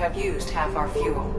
have used half our fuel.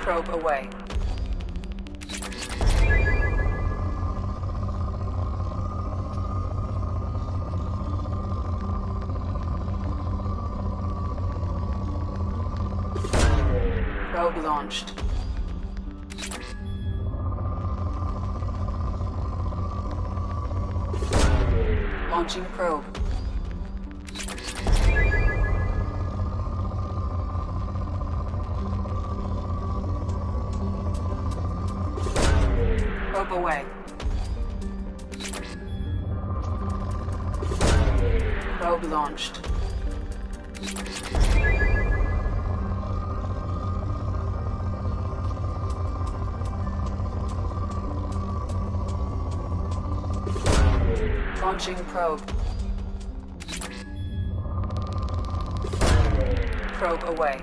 Probe away. Probe launched. Launching probe. Probe away. Probe launched. Launching probe. Probe away.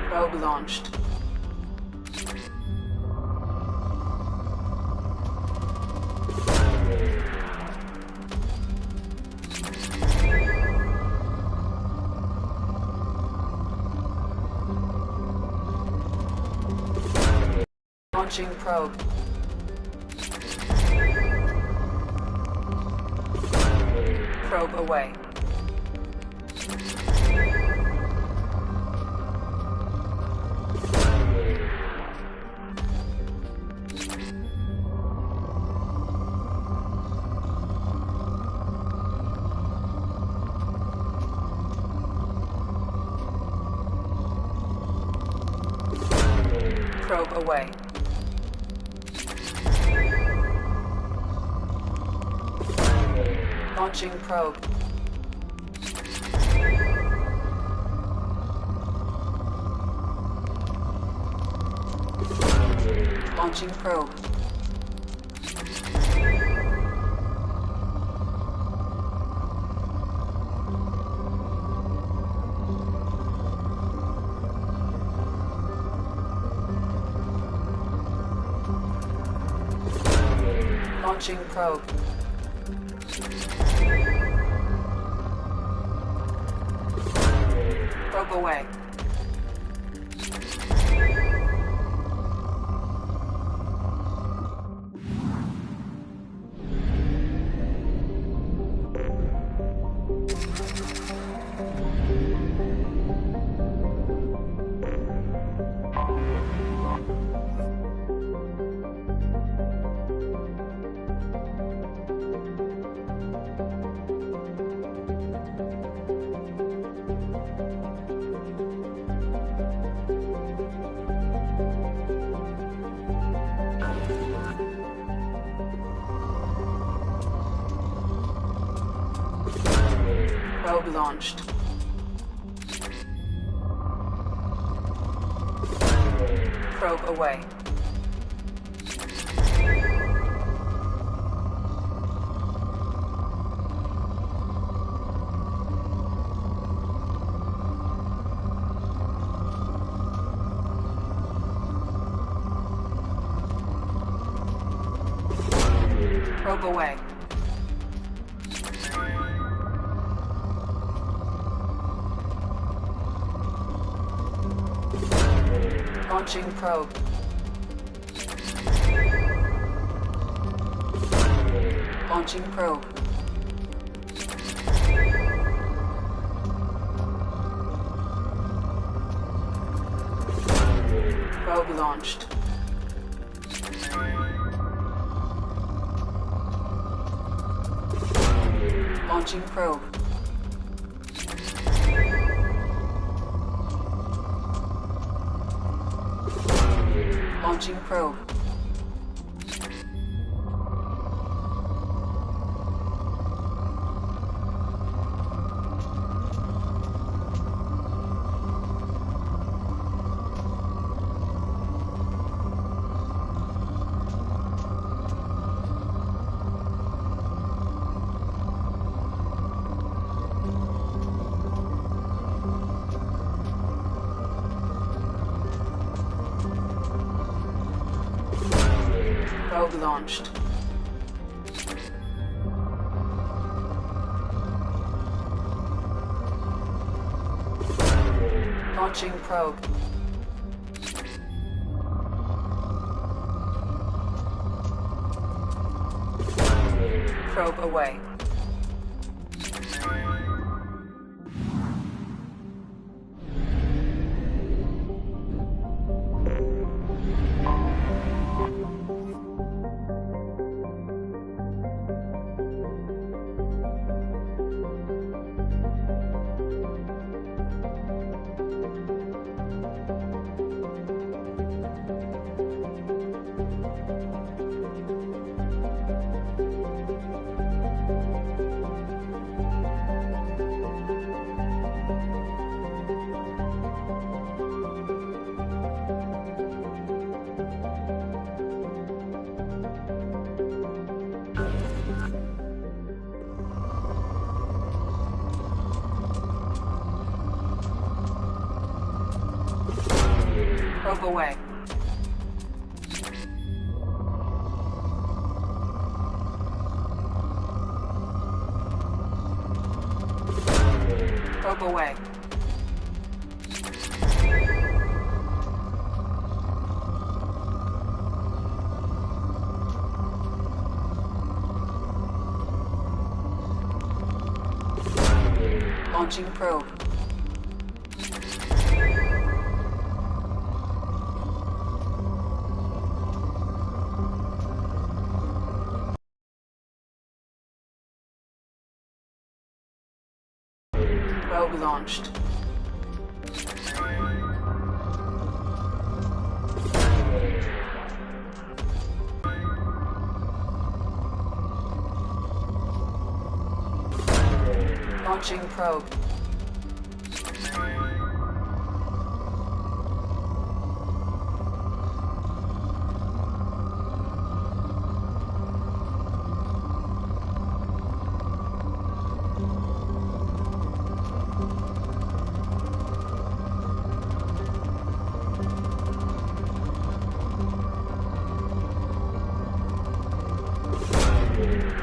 Probe launched. Launching probe. Probe away. Probe away. Launching probe. Launching probe. Launching probe. Probe away. Probe launched. Probe away. Probe away. Launching probe. Launching probe. Probe launched. Launching probe. Launching probe. Probe launched. Launching probe. Probe away. Probe away. Probe away. Launching probe. Probe launched. Launching probe.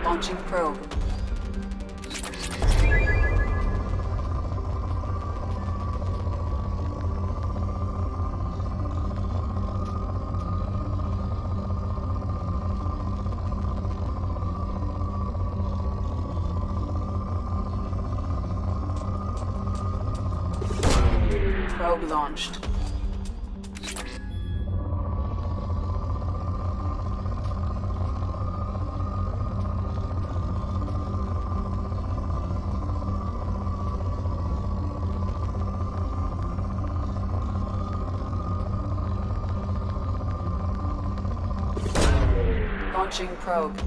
Launching probe. Probe launched. Launching probe.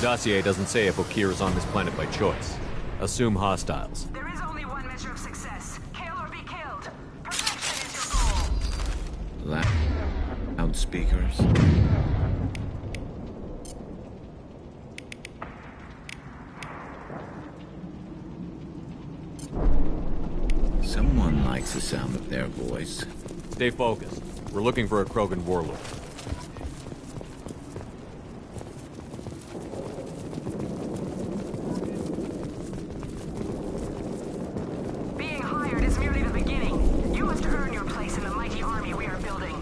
dossier doesn't say if Okir is on this planet by choice. Assume hostiles. There is only one measure of success. Kill or be killed. Perfection is your goal. Loudspeakers. Someone likes the sound of their voice. Stay focused. We're looking for a Krogan warlord. Being hired is merely the beginning. You must earn your place in the mighty army we are building.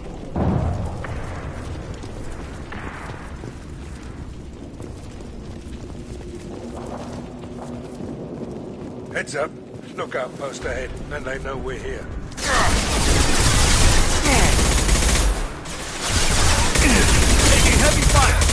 Heads up. Lookout post ahead. Then they know we're here. Taking heavy fire!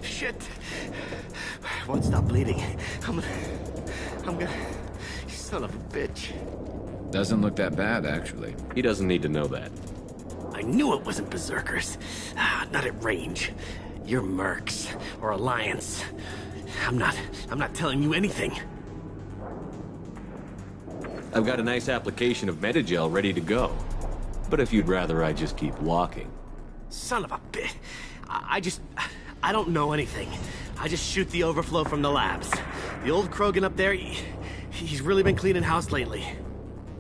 Shit. Won't stop bleeding. I'm gonna... You son of a bitch. Doesn't look that bad, actually. He doesn't need to know that. I knew it wasn't Berserkers. Not at range. You're Mercs. Or Alliance. I'm not telling you anything. I've got a nice application of Metagel ready to go. But if you'd rather I just keep walking. Son of a bitch. I don't know anything. I just shoot the overflow from the labs. The old Krogan up there, he's really been cleaning house lately.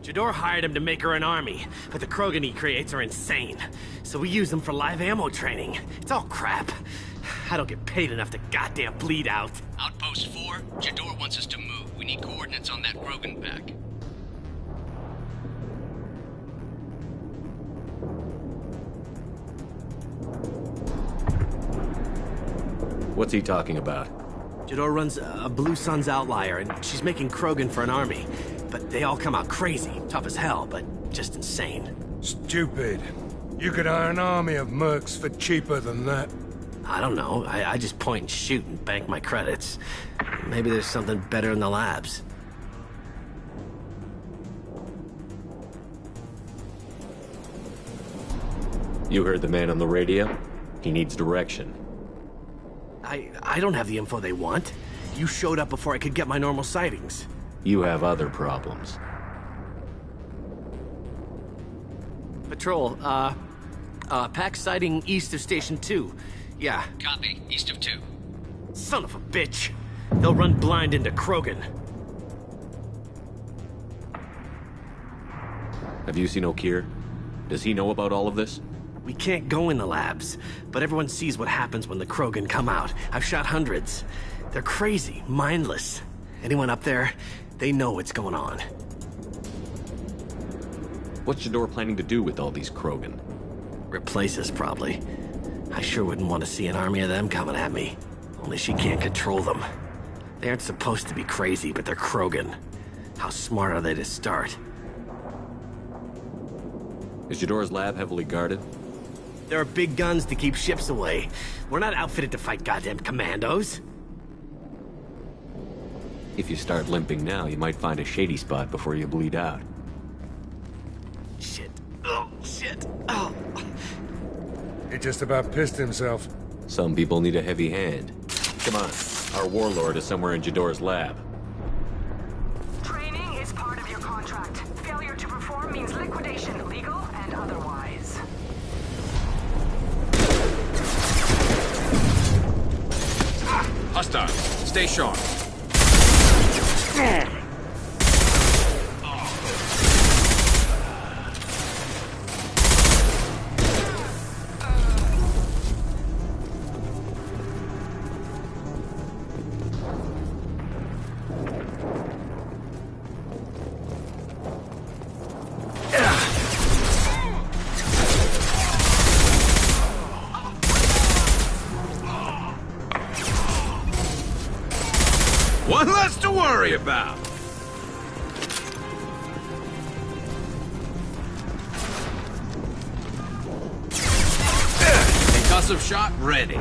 Jador hired him to make her an army, but the Krogan he creates are insane. So we use them for live ammo training. It's all crap. I don't get paid enough to goddamn bleed out. Outpost 4, Jador wants us to move. We need coordinates on that Krogan pack. What's he talking about? Jador runs a Blue Suns outlier, and she's making Krogan for an army. But they all come out crazy, tough as hell, but just insane. Stupid. You could hire an army of mercs for cheaper than that. I don't know. I just point and shoot and bank my credits. Maybe there's something better in the labs. You heard the man on the radio? He needs direction. I don't have the info they want. You showed up before I could get my normal sightings. You have other problems. Patrol, pack sighting east of Station 2. Yeah. Copy. East of 2. Son of a bitch. They'll run blind into Krogan. Have you seen Okir? Does he know about all of this? We can't go in the labs, but everyone sees what happens when the Krogan come out. I've shot hundreds. They're crazy, mindless. Anyone up there, they know what's going on. What's Jador planning to do with all these Krogan? Replace us, probably. I sure wouldn't want to see an army of them coming at me. Only she can't control them. They aren't supposed to be crazy, but they're Krogan. How smart are they to start? Is Jador's lab heavily guarded? There are big guns to keep ships away. We're not outfitted to fight goddamn commandos. If you start limping now, you might find a shady spot before you bleed out. Shit. Oh, shit. Oh. He just about pissed himself. Some people need a heavy hand. Come on, our warlord is somewhere in Jador's lab. Training is part of your contract. Failure to perform means liquidation, legal and otherwise. Hostile. Stay sharp. One less to worry about. Concussive shot ready.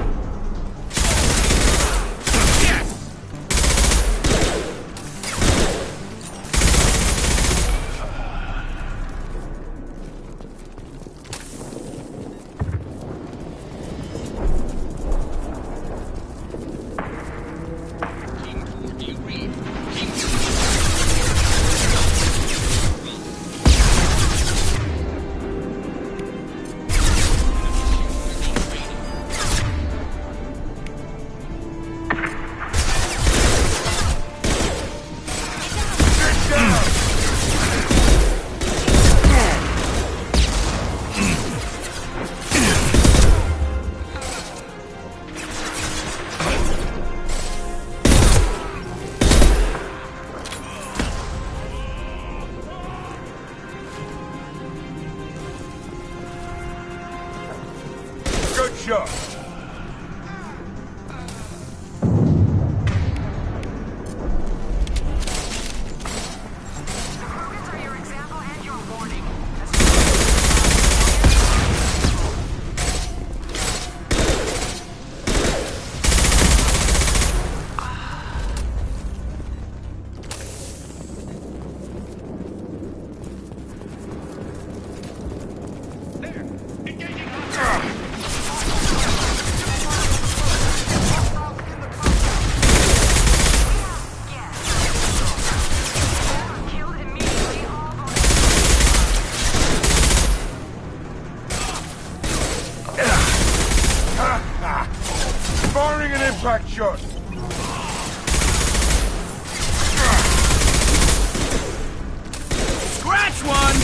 Shot. Krogans are your example and your warning. Firing an impact shot. Scratch one!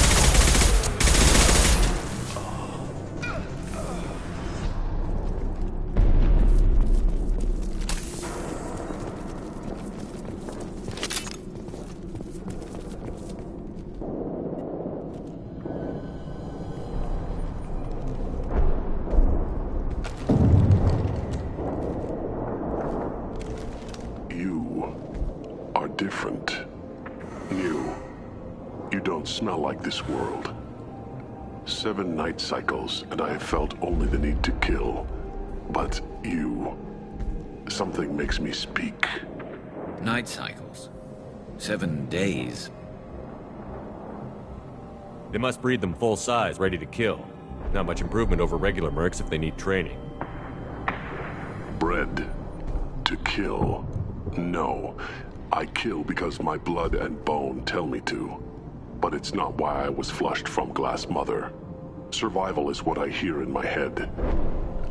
Different. New. You don't smell like this world. 7 night cycles, and I have felt only the need to kill. But you... something makes me speak. Night cycles. 7 days. They must breed them full size, ready to kill. Not much improvement over regular mercs if they need training. Bred to kill. No. I kill because my blood and bone tell me to. But it's not why I was flushed from Glass Mother. Survival is what I hear in my head.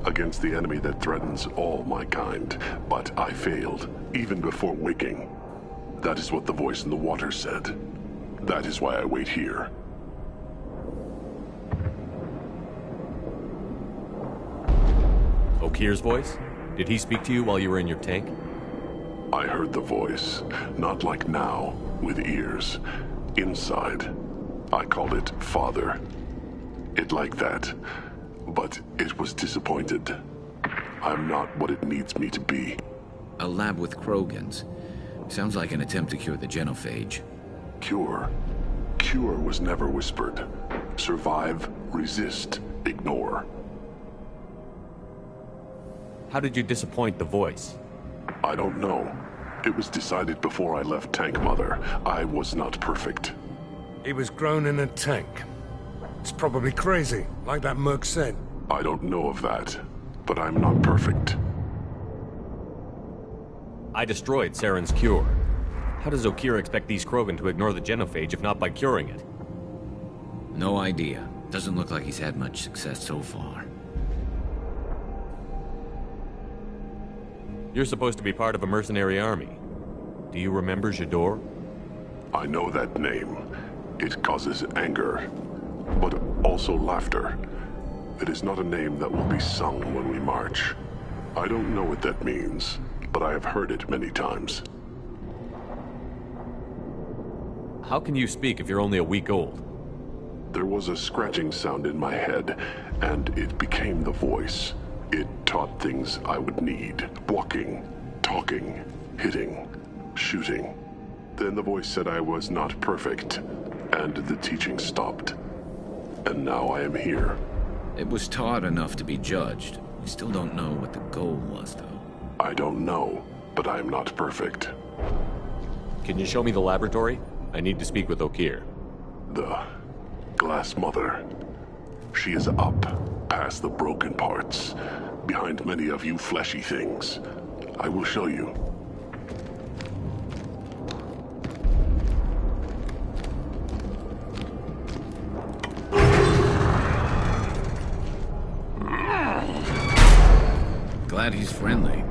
Against the enemy that threatens all my kind. But I failed, even before waking. That is what the voice in the water said. That is why I wait here. Okir's voice? Did he speak to you while you were in your tank? I heard the voice, not like now, with ears. Inside. I called it Father. It like that. But it was disappointed. I'm not what it needs me to be. A lab with Krogans. Sounds like an attempt to cure the genophage. Cure? Cure was never whispered. Survive, resist, ignore. How did you disappoint the voice? I don't know. It was decided before I left Tank Mother. I was not perfect. He was grown in a tank. It's probably crazy, like that merc said. I don't know of that, but I'm not perfect. I destroyed Saren's cure. How does Okir expect these Krogan to ignore the genophage if not by curing it? No idea. Doesn't look like he's had much success so far. You're supposed to be part of a mercenary army. Do you remember Jador? I know that name. It causes anger, but also laughter. It is not a name that will be sung when we march. I don't know what that means, but I have heard it many times. How can you speak if you're only a week old? There was a scratching sound in my head, and it became the voice. It taught things I would need. Walking, talking, hitting, shooting. Then the voice said I was not perfect, and the teaching stopped. And now I am here. It was taut enough to be judged. We still don't know what the goal was, though. I don't know, but I am not perfect. Can you show me the laboratory? I need to speak with Okir. The Glass Mother. She is up, past the broken parts, behind many of you fleshy things. I will show you. Glad he's friendly.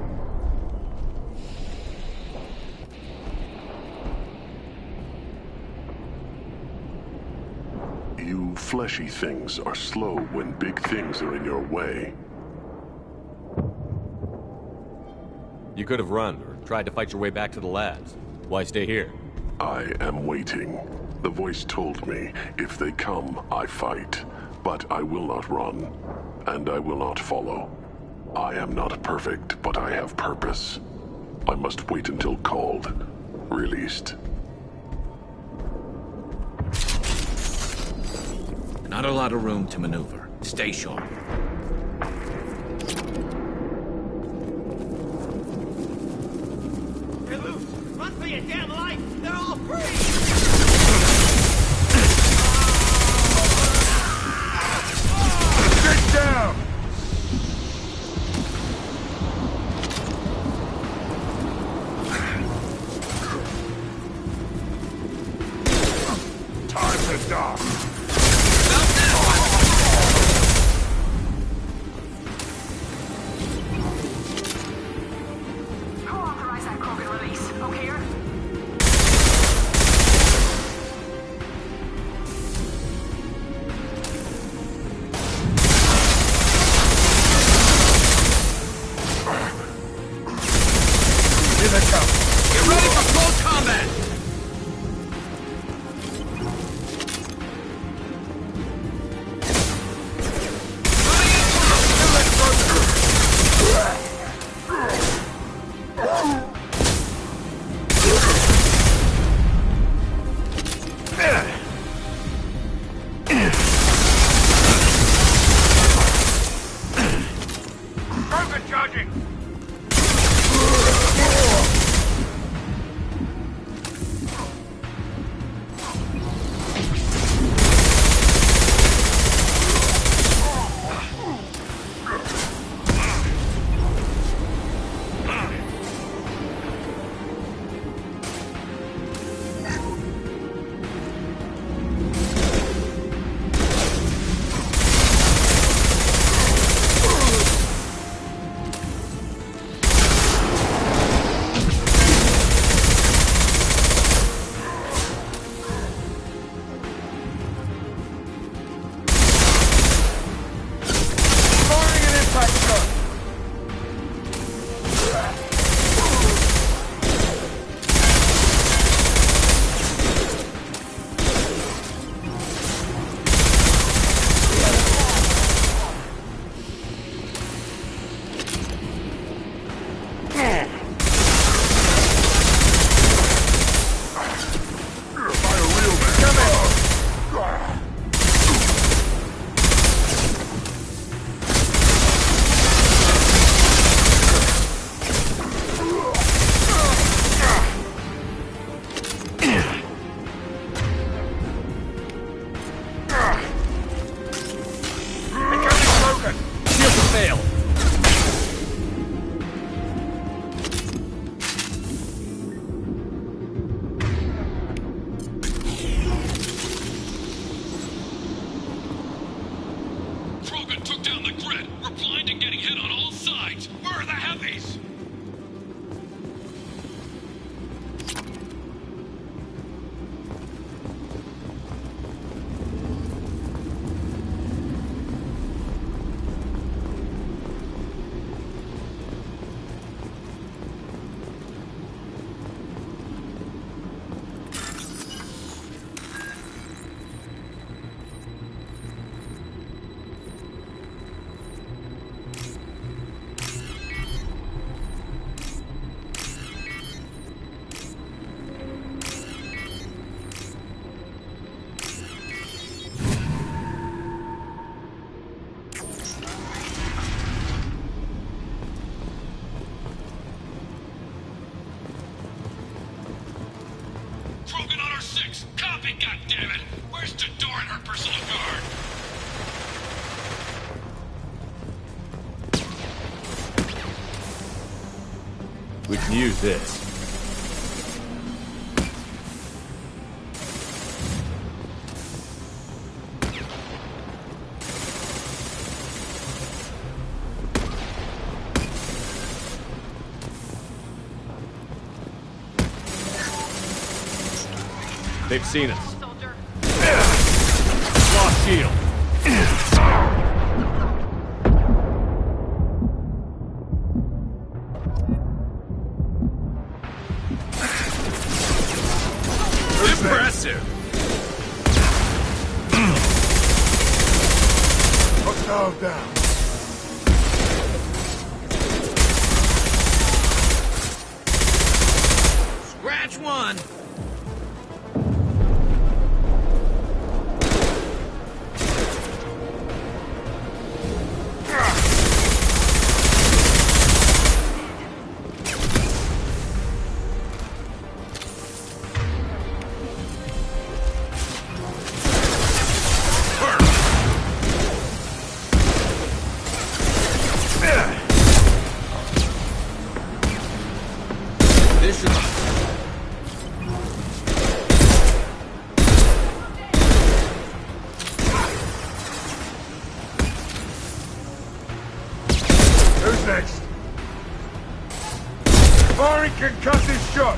You fleshy things are slow when big things are in your way. You could have run or tried to fight your way back to the labs. Why stay here? I am waiting. The voice told me, if they come, I fight. But I will not run, and I will not follow. I am not perfect, but I have purpose. I must wait until called, released. Not a lot of room to maneuver. Stay sharp. You're loose! Run for your damn life! They're all free! Get down! Time to die! Who authorized that Krogan release? O'Keefe? Here they come! Get ready for close combat! Krogan charging! We can use this. They've seen us. Soldier. Lost shield. Impressive! Hostile down. Scratch one! This is... Who's next? Firing concussive shot.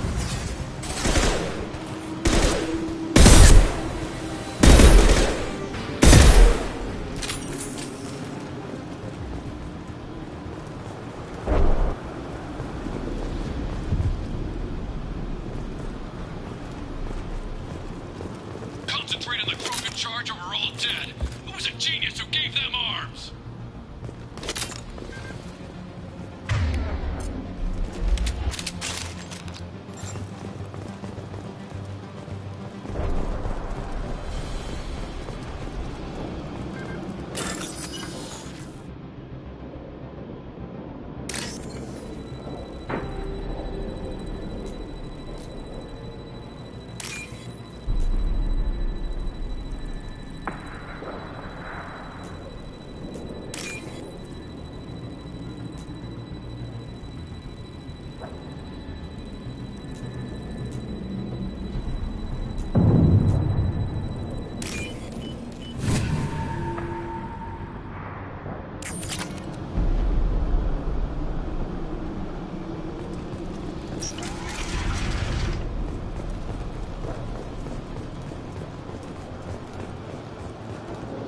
Concentrate on the Krogan charge or we're all dead. Who was a genius who gave them arms?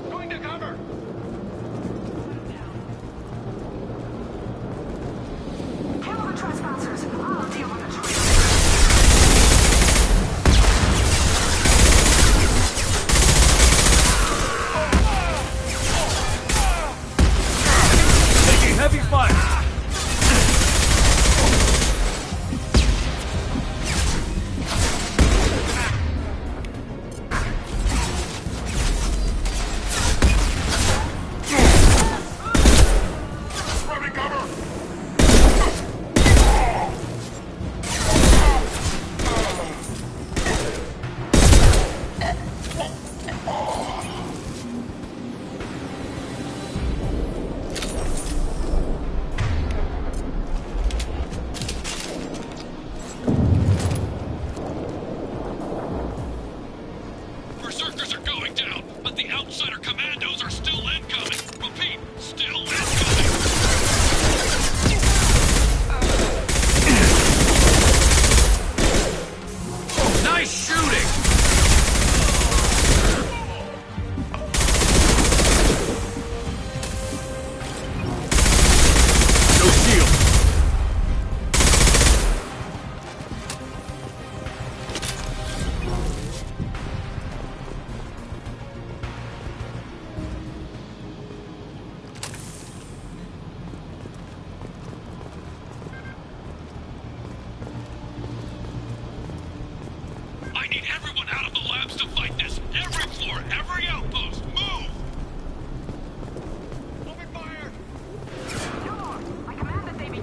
Going to cover! Kill the trespassers. I'll deal with the traitors. Taking heavy fire. Grabbing cover! Berserkers are going down, but the outsider commandos are still incoming. Repeat, still incoming. Nice shooting! No shield. I need everyone out of the labs to fight this. Every floor, every outpost, move! Open fire! No more. I command that they be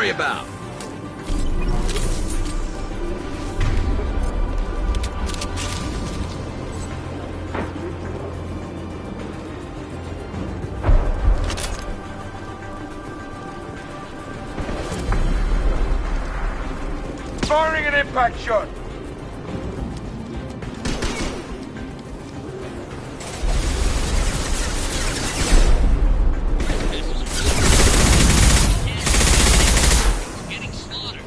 worry about. Firing an impact shot! Getting slaughtered.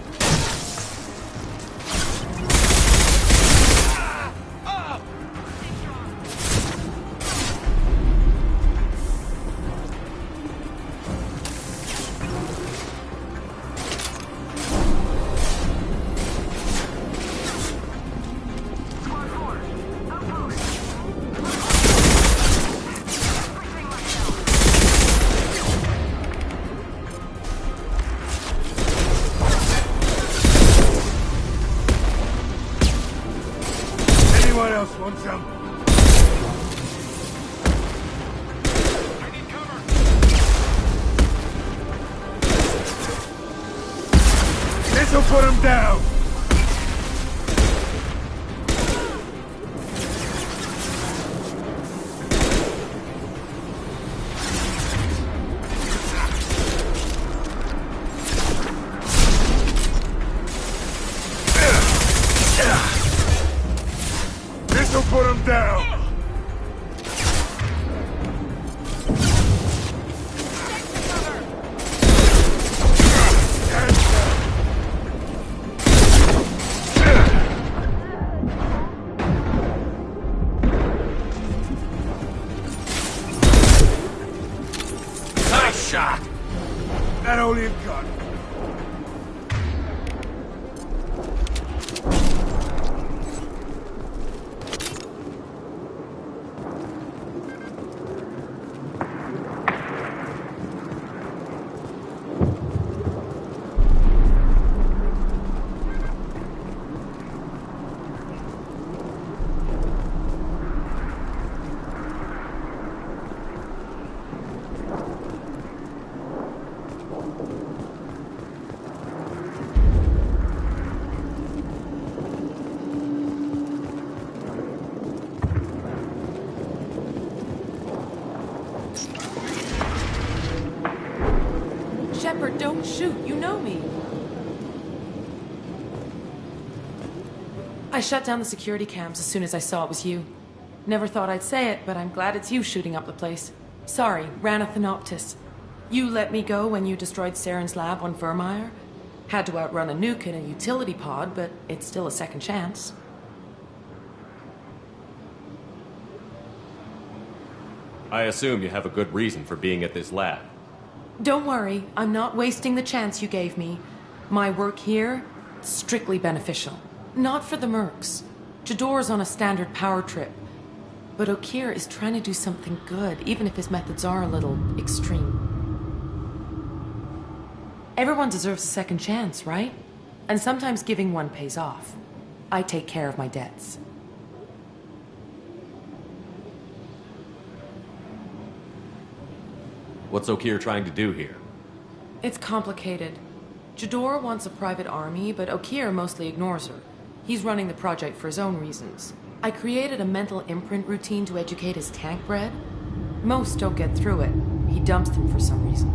Squad 4, outpost. Everything myself. Anyone else want some? I need cover. This'll put him down! This'll put him down! Nice shot. That all you've got. Shepard, don't shoot. You know me. I shut down the security cams as soon as I saw it was you. Never thought I'd say it, but I'm glad it's you shooting up the place. Sorry, ran a Thanoptis. You let me go when you destroyed Saren's lab on Vermeer. Had to outrun a nuke in a utility pod, but it's still a second chance. I assume you have a good reason for being at this lab. Don't worry, I'm not wasting the chance you gave me. My work here, strictly beneficial. Not for the mercs. Jador's on a standard power trip. But Okir is trying to do something good, even if his methods are a little extreme. Everyone deserves a second chance, right? And sometimes giving one pays off. I take care of my debts. What's Okir trying to do here? It's complicated. Jador wants a private army, but Okir mostly ignores her. He's running the project for his own reasons. I created a mental imprint routine to educate his tank bred. Most don't get through it. He dumps them for some reason.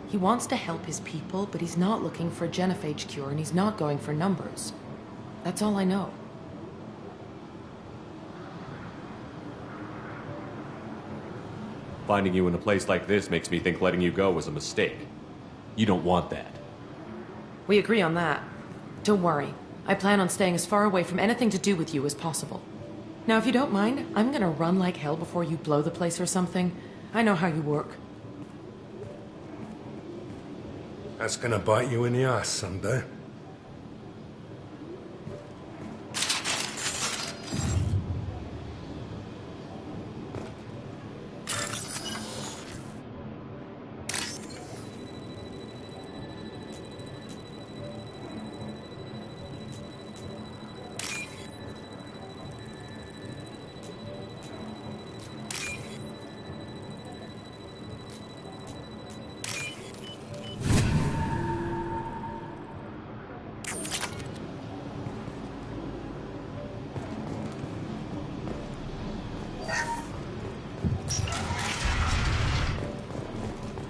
He wants to help his people, but he's not looking for a genophage cure, and he's not going for numbers. That's all I know. Finding you in a place like this makes me think letting you go was a mistake. You don't want that. We agree on that. Don't worry. I plan on staying as far away from anything to do with you as possible. Now, if you don't mind, I'm gonna run like hell before you blow the place or something. I know how you work. That's gonna bite you in the ass someday.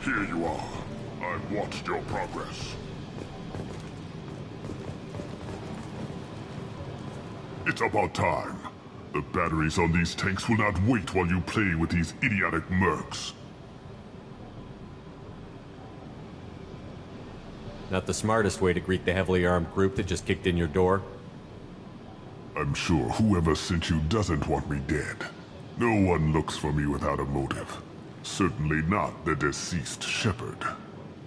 Here you are. I've watched your progress. It's about time. The batteries on these tanks will not wait while you play with these idiotic mercs. Not the smartest way to greet the heavily armed group that just kicked in your door. I'm sure whoever sent you doesn't want me dead. No one looks for me without a motive. Certainly not the deceased Shepard.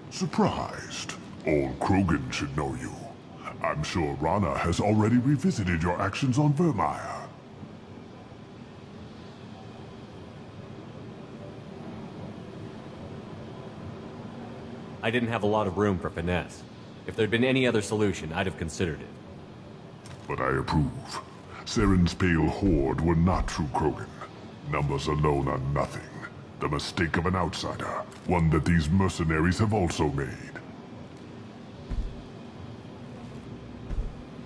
Surprised. All Krogan should know you. I'm sure Rana has already revisited your actions on Vermeer. I didn't have a lot of room for finesse. If there'd been any other solution, I'd have considered it. But I approve. Saren's pale horde were not true Krogan. Numbers alone are nothing. The mistake of an outsider, one that these mercenaries have also made.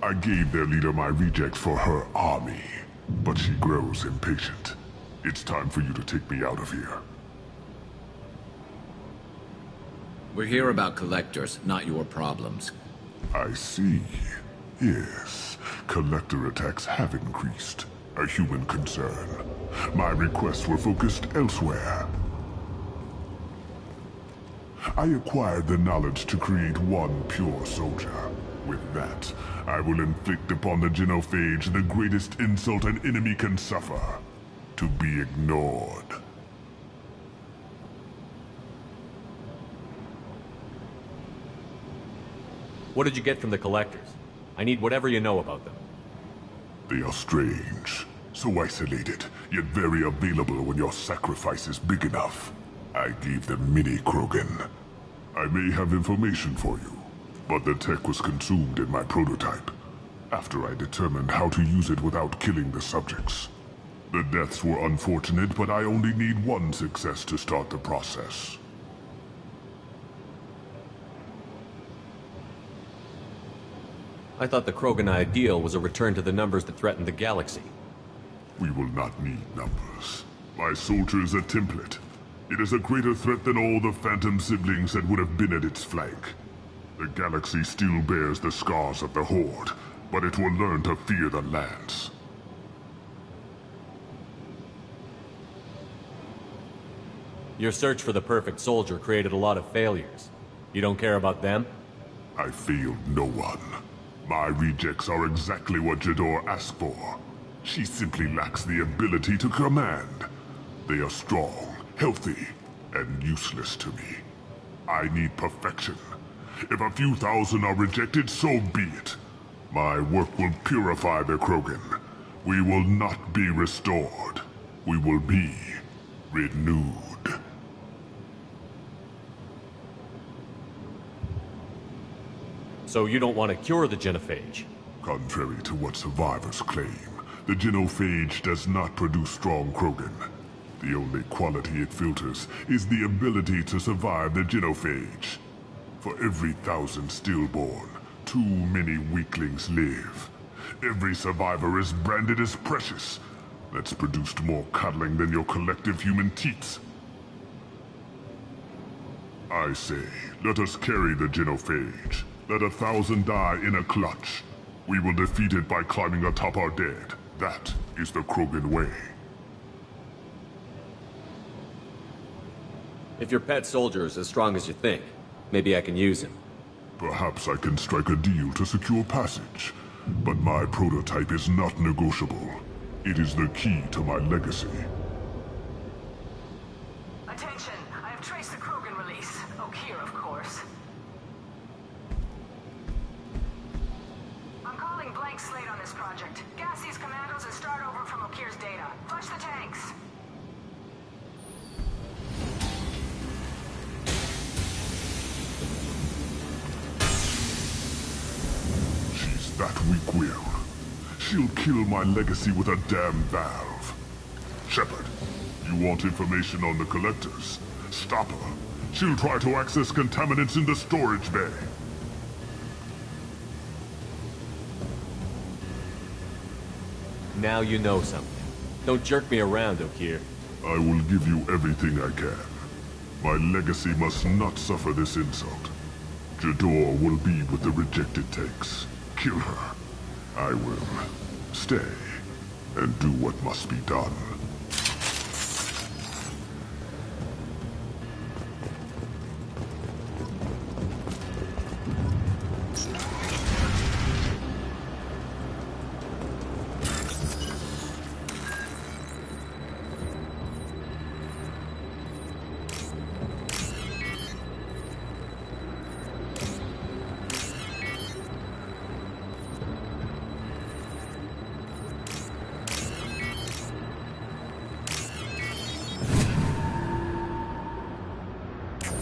I gave their leader my rejects for her army, but she grows impatient. It's time for you to take me out of here. We're here about collectors, not your problems. I see. Yes, collector attacks have increased. A human concern. My requests were focused elsewhere. I acquired the knowledge to create one pure soldier. With that, I will inflict upon the genophage the greatest insult an enemy can suffer. To be ignored. What did you get from the collectors? I need whatever you know about them. They are strange. So isolated, yet very available when your sacrifice is big enough. I gave them mini Krogan. I may have information for you, but the tech was consumed in my prototype, after I determined how to use it without killing the subjects. The deaths were unfortunate, but I only need one success to start the process. I thought the Krogan ideal was a return to the numbers that threatened the galaxy. We will not need numbers. My soldier is a template. It is a greater threat than all the Phantom siblings that would have been at its flank. The galaxy still bears the scars of the Horde, but it will learn to fear the Lance. Your search for the perfect soldier created a lot of failures. You don't care about them? I failed no one. My rejects are exactly what Jador asked for. She simply lacks the ability to command. They are strong, healthy, and useless to me. I need perfection. If a few thousand are rejected, so be it. My work will purify the Krogan. We will not be restored. We will be renewed. So you don't want to cure the genophage? Contrary to what survivors claim, the genophage does not produce strong Krogan. The only quality it filters is the ability to survive the genophage. For every 1,000 stillborn, too many weaklings live. Every survivor is branded as precious. That's produced more cuddling than your collective human teats. I say, let us carry the genophage. Let 1,000 die in a clutch. We will defeat it by climbing atop our dead. That is the Krogan way. If your pet soldier is as strong as you think, maybe I can use him. Perhaps I can strike a deal to secure passage. But my prototype is not negotiable. It is the key to my legacy. Attention, I have traced the Krogan release. Okeer, of course. I'm calling blank slate on this project. Gas these commandos and start over from Okeer's data. Flush the tanks. She's that weak-willed. She'll kill my legacy with a damn valve. Shepard, you want information on the collectors? Stop her. She'll try to access contaminants in the storage bay. Now you know something. Don't jerk me around, Okir. I will give you everything I can. My legacy must not suffer this insult. Jador will be with the rejected tanks. Kill her. I will stay and do what must be done.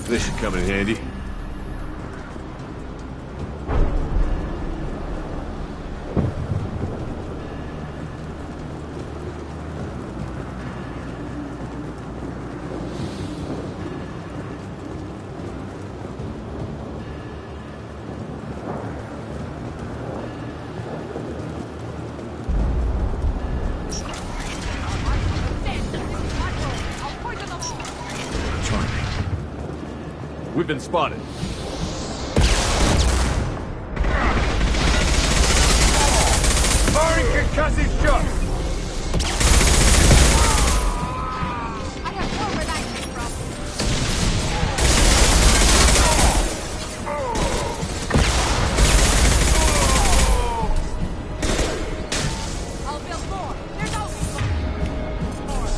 This should come in handy. We've been spotted. Firing concussive shots! I have more where that came from. I'll build more. There's always more.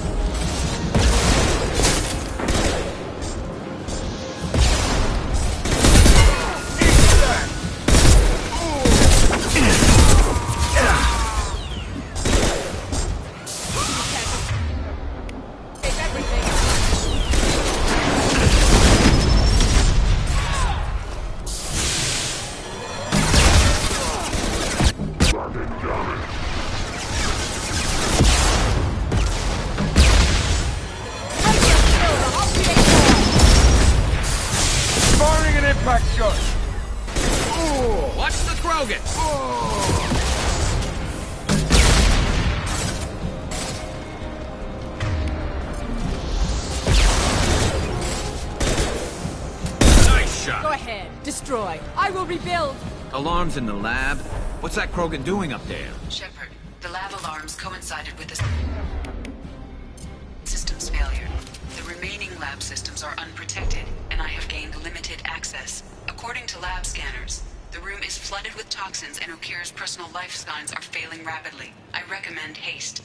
Firing an impact shot! Watch the Krogan! Nice shot! Go ahead. Destroy. I will rebuild. Alarms in the lab? What's that Krogan doing up there? Shepard, the lab alarms coincided with the system's failure. The remaining lab systems are unprotected, and I have gained limited access. According to lab scanners, the room is flooded with toxins and Okir's personal life signs are failing rapidly. I recommend haste.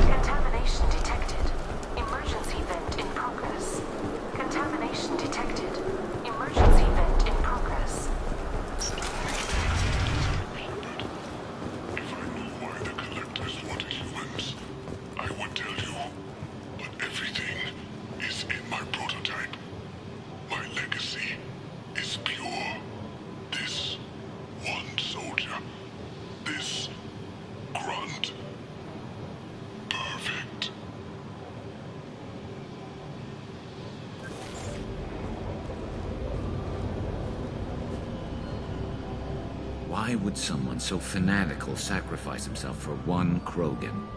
Contamination detected. Emergency vent in progress. Contamination detected. Emergency vent in progress. If I knew why the collectors wanted humans, I would tell you. But everything is in my prototype. My legacy is pure. This one soldier. This grunt. Perfect. Why would someone so fanatical sacrifice himself for one Krogan?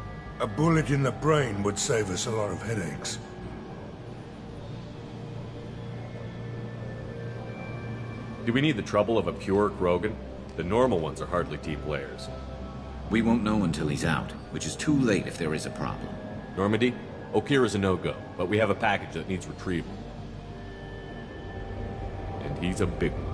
A bullet in the brain would save us a lot of headaches. Do we need the trouble of a pure Krogan? The normal ones are hardly team players. We won't know until he's out, which is too late if there is a problem. Normandy, Okir is a no-go, but we have a package that needs retrieval. And he's a big one.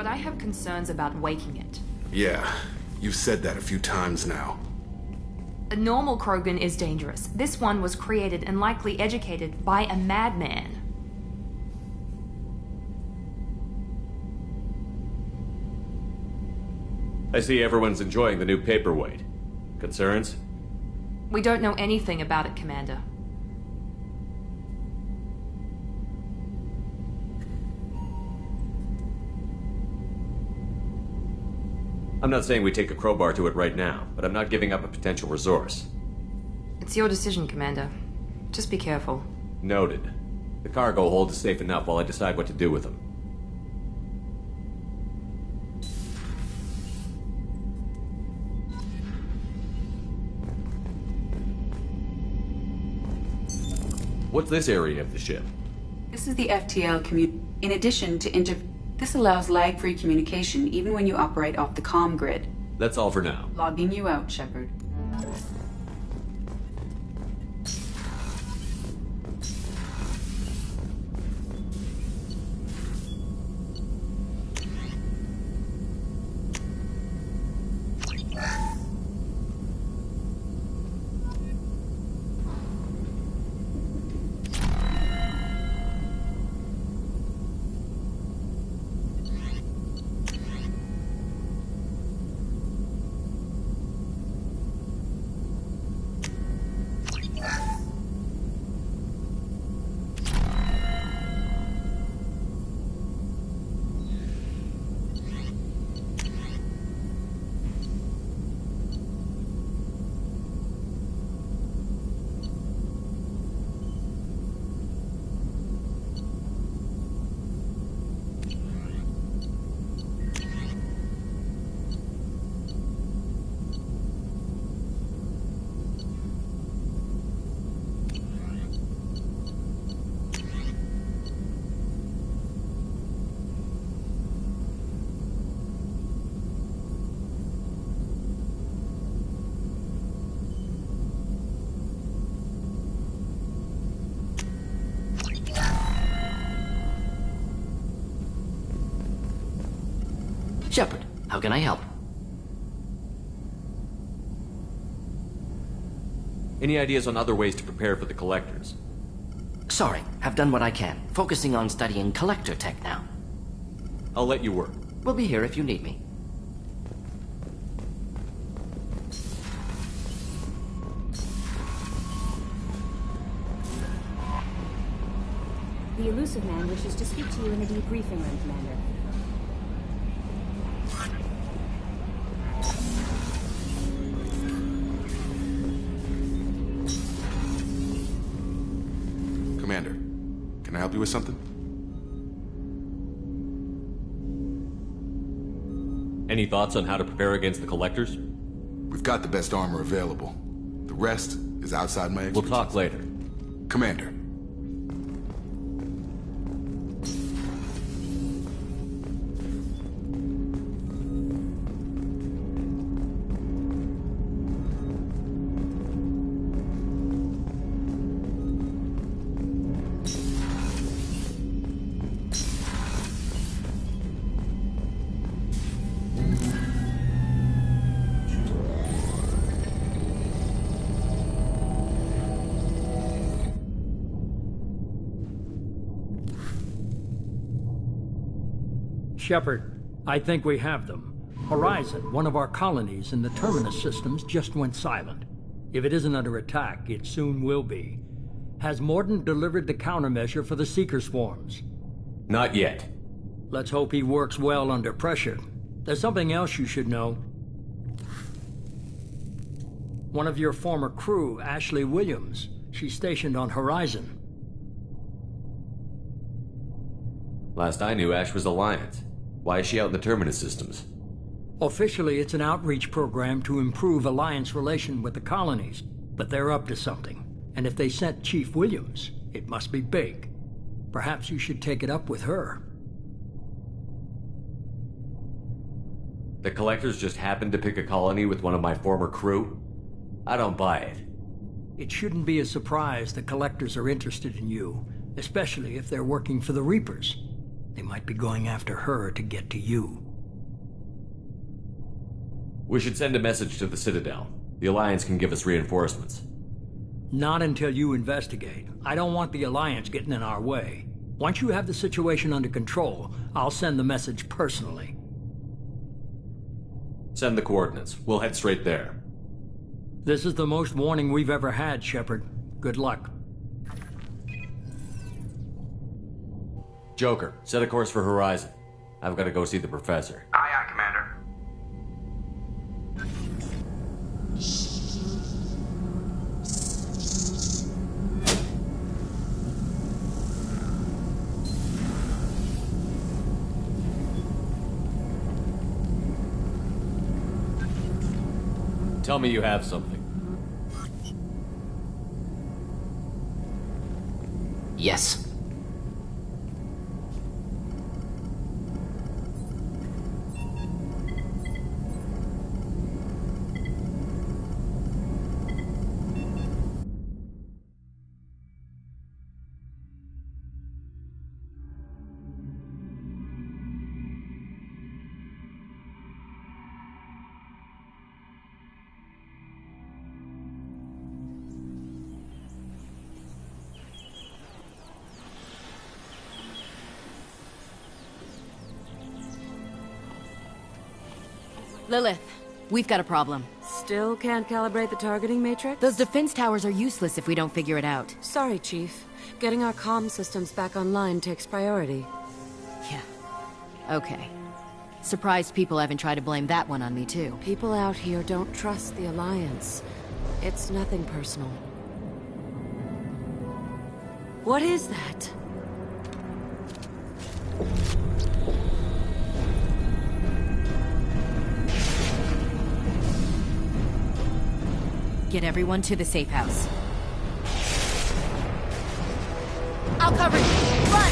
but I have concerns about waking it. Yeah, you've said that a few times now. A normal Krogan is dangerous. This one was created and likely educated by a madman. I see everyone's enjoying the new paperweight. Concerns? We don't know anything about it, Commander. I'm not saying we take a crowbar to it right now, but I'm not giving up a potential resource. It's your decision, Commander. Just be careful. Noted. The cargo hold is safe enough while I decide what to do with them. What's this area of the ship? This is the FTL In addition to this allows lag-free communication even when you operate off the comm grid. That's all for now. Logging you out, Shepard. Shepard, how can I help? Any ideas on other ways to prepare for the Collectors? Sorry, have done what I can. Focusing on studying Collector tech now. I'll let you work. We'll be here if you need me. The Elusive Man wishes to speak to you in the debriefing room, Commander. Commander, can I help you with something? Any thoughts on how to prepare against the Collectors? We've got the best armor available. The rest is outside my expertise. We'll talk later. Commander. Shepard, I think we have them. Horizon, one of our colonies in the Terminus systems, just went silent. If it isn't under attack, it soon will be. Has Mordant delivered the countermeasure for the Seeker swarms? Not yet. Let's hope he works well under pressure. There's something else you should know. One of your former crew, Ashley Williams, she's stationed on Horizon. Last I knew, Ash was Alliance. Why is she out in the Terminus systems? Officially, it's an outreach program to improve Alliance relation with the colonies, but they're up to something. And if they sent Chief Williams, it must be big. Perhaps you should take it up with her. The Collectors just happened to pick a colony with one of my former crew? I don't buy it. It shouldn't be a surprise the Collectors are interested in you, especially if they're working for the Reapers. They might be going after her to get to you. We should send a message to the Citadel. The Alliance can give us reinforcements. Not until you investigate. I don't want the Alliance getting in our way. Once you have the situation under control, I'll send the message personally. Send the coordinates. We'll head straight there. This is the most warning we've ever had, Shepard. Good luck. Joker, set a course for Horizon. I've got to go see the professor. Aye, aye, Commander. Tell me you have something. Yes. Lilith, we've got a problem. Still can't calibrate the targeting matrix? Those defense towers are useless if we don't figure it out. Sorry, Chief. Getting our comm systems back online takes priority. Yeah. Okay. Surprised people haven't tried to blame that one on me, too. People out here don't trust the Alliance. It's nothing personal. What is that? Get everyone to the safe house. I'll cover you. Run!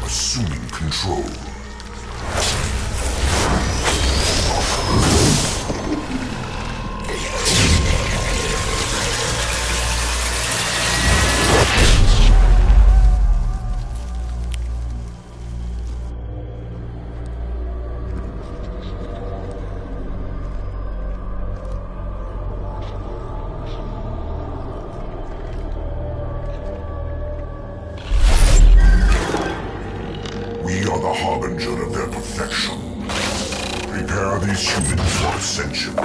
Assuming control. We are the harbinger of their perfection. Prepare these humans for ascension.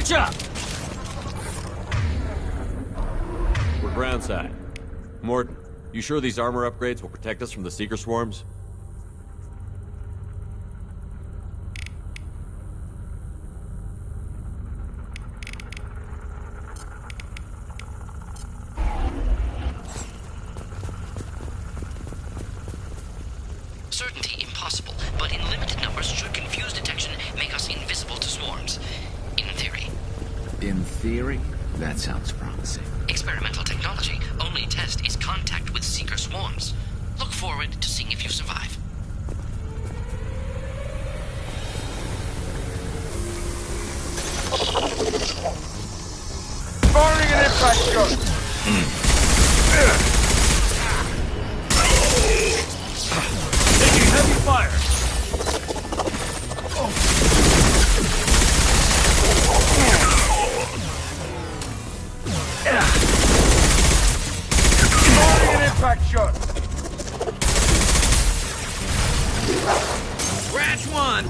Switch up! We're groundside. Morton, you sure these armor upgrades will protect us from the Seeker swarms? Certainty impossible, but in limited numbers should confuse detection make us invisible to swarms. In theory. In theory? That sounds promising. Experimental technology. Only test is contact with Seeker swarms. Look forward to seeing if you survive. Firing an impact shot! Taking heavy fire! Firing an impact shot! Scratch one!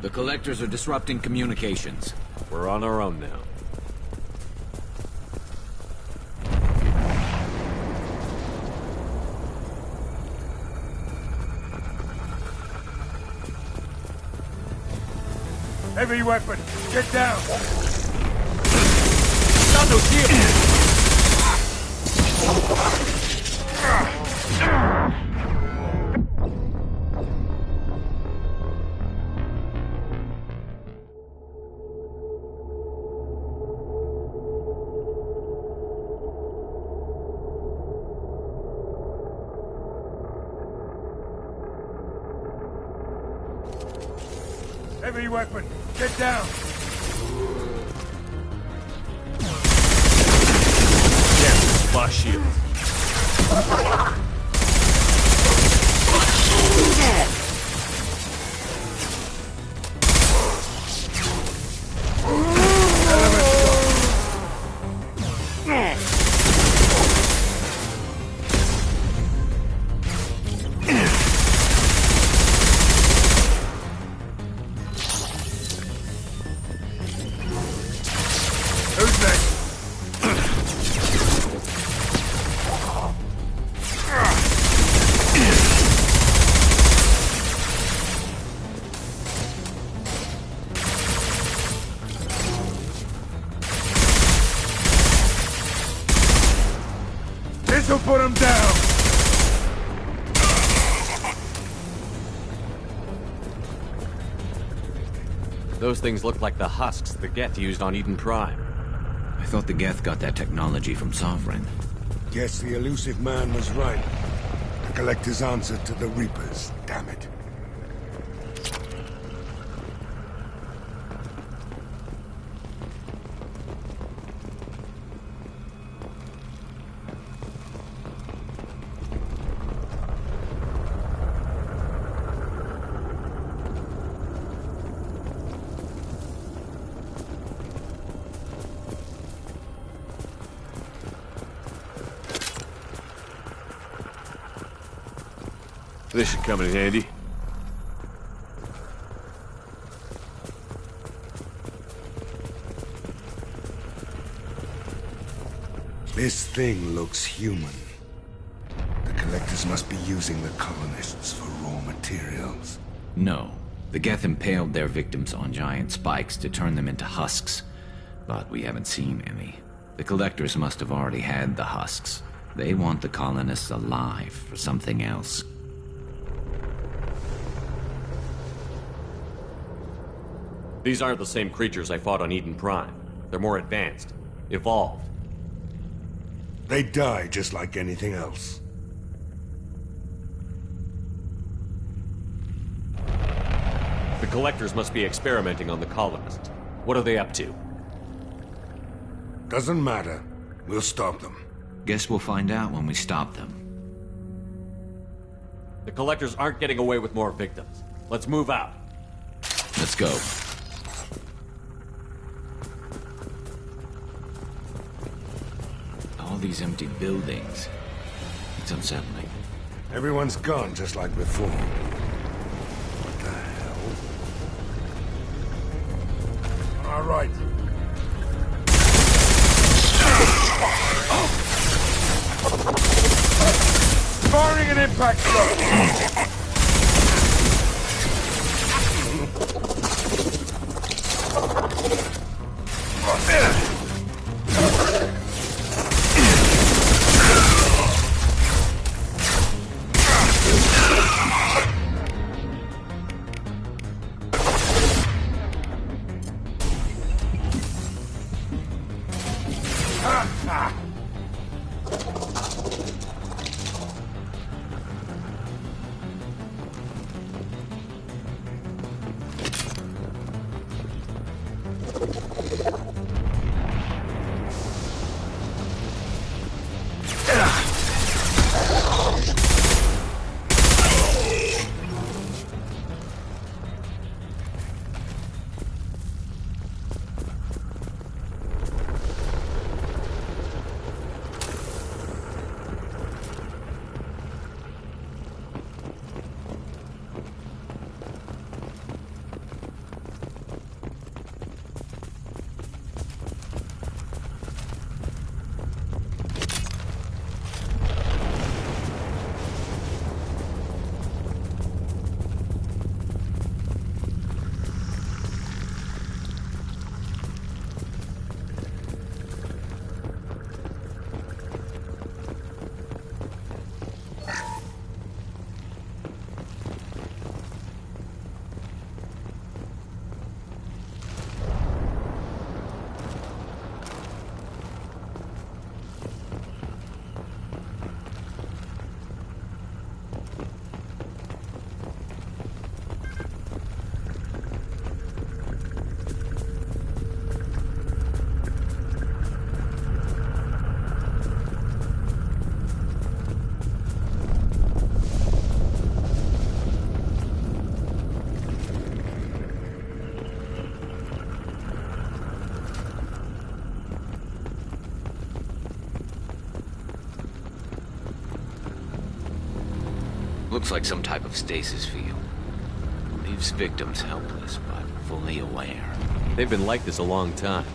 The collectors are disrupting communications. We're on our own now. Heavy weapon, get down! Stand here! Heavy weapon, get down! Yes, boss shield. Who's next? This'll put him down! Those things look like the husks the Geth used on Eden Prime. I thought the Geth got that technology from Sovereign. Guess the elusive man was right. The Collector's answer to the Reapers, damn it. This should come in handy. This thing looks human. The collectors must be using the colonists for raw materials. No. The Geth impaled their victims on giant spikes to turn them into husks. But we haven't seen any. The collectors must have already had the husks. They want the colonists alive for something else. These aren't the same creatures I fought on Eden Prime. They're more advanced. Evolved. They die just like anything else. The collectors must be experimenting on the colonists. What are they up to? Doesn't matter. We'll stop them. Guess we'll find out when we stop them. The collectors aren't getting away with more victims. Let's move out. Let's go. All these empty buildings. It's unsettling. Everyone's gone just like before. What the hell? All right. Firing an impact shot! Looks like some type of stasis field. Leaves victims helpless, but fully aware. They've been like this a long time.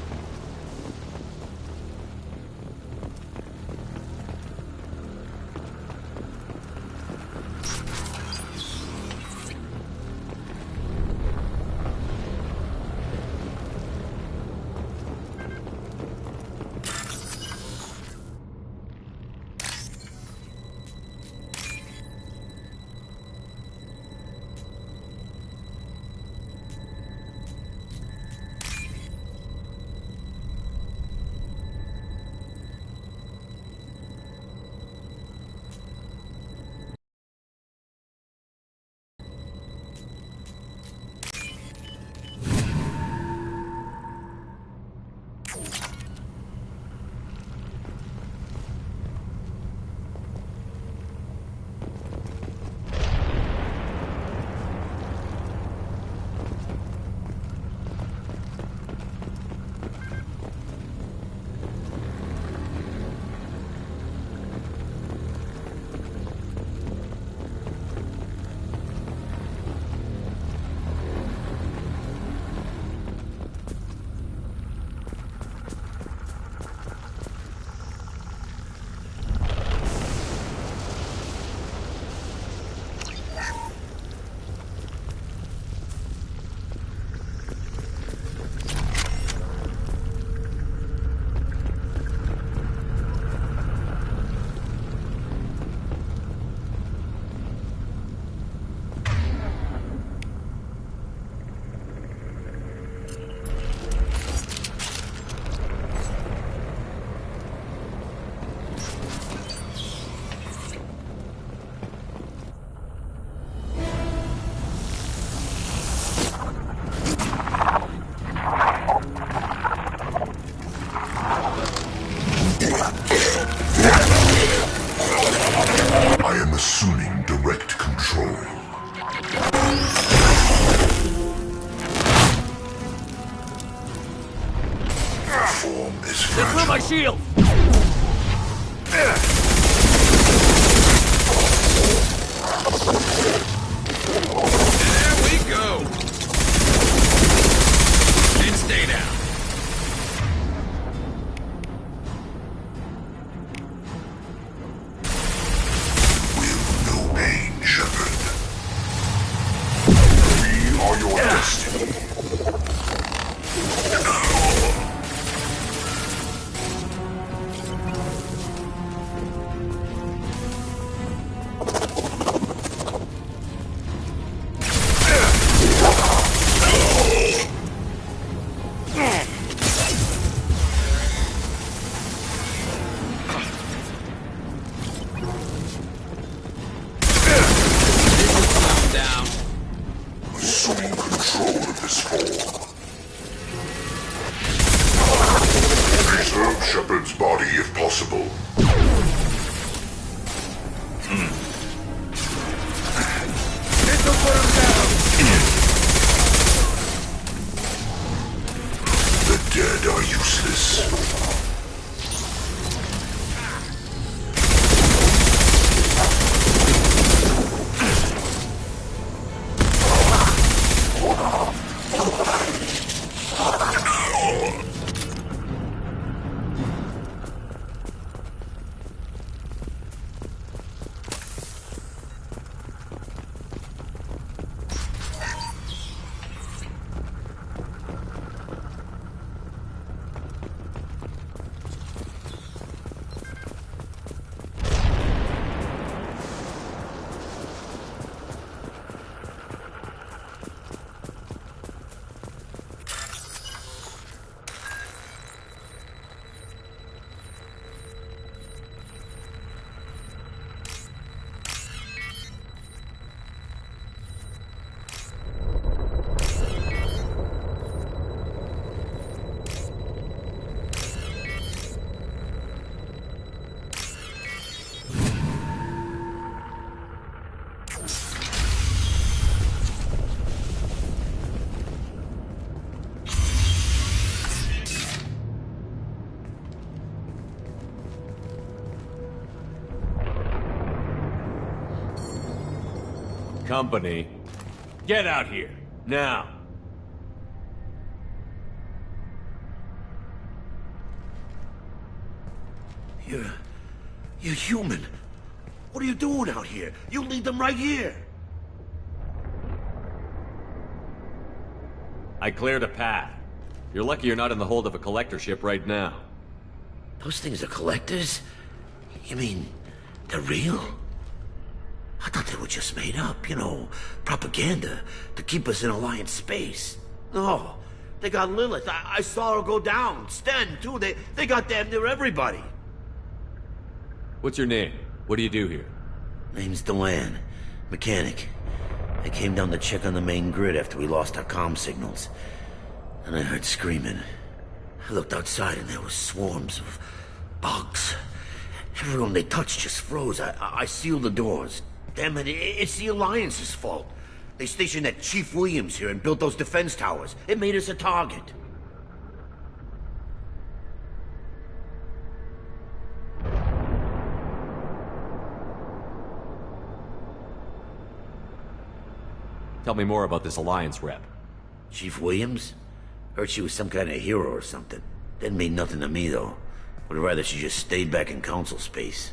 assuming direct control. Form is fragile. Through my shield! There we go! And stay down. No pain, Shepard. We are your destiny. Shepard's body if possible. The dead are useless. Company, get out here, now! You're human. What are you doing out here? You lead them right here. I cleared a path. You're lucky you're not in the hold of a collector ship right now. Those things are collectors? You mean, they're real? I thought they were just made up, you know, propaganda to keep us in Alliance space. No, they got Lilith. I saw her go down. Sten, too. They got damn near everybody. What's your name? What do you do here? Name's Delan. Mechanic. I came down to check on the main grid after we lost our comm signals. And I heard screaming. I looked outside and there was swarms of bugs. Everyone they touched just froze. I sealed the doors. Damn it, it's the Alliance's fault. They stationed that Chief Williams here and built those defense towers. It made us a target. Tell me more about this Alliance rep. Chief Williams? Heard she was some kind of hero or something. Didn't mean nothing to me, though. Would rather she just stayed back in Council space.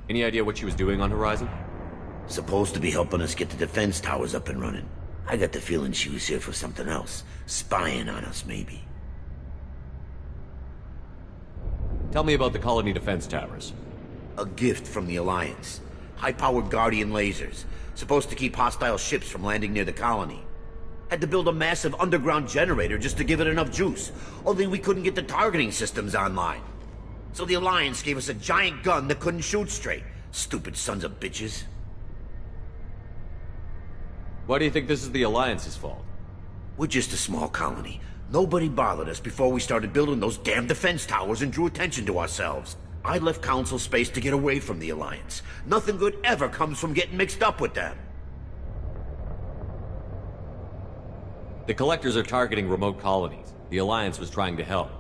Any idea what she was doing on Horizon? Supposed to be helping us get the defense towers up and running. I got the feeling she was here for something else. Spying on us, maybe. Tell me about the colony defense towers. A gift from the Alliance. High-powered Guardian lasers. Supposed to keep hostile ships from landing near the colony. Had to build a massive underground generator just to give it enough juice. Only we couldn't get the targeting systems online. So the Alliance gave us a giant gun that couldn't shoot straight. Stupid sons of bitches. Why do you think this is the Alliance's fault? We're just a small colony. Nobody bothered us before we started building those damn defense towers and drew attention to ourselves. I left Council space to get away from the Alliance. Nothing good ever comes from getting mixed up with them. The Collectors are targeting remote colonies. The Alliance was trying to help.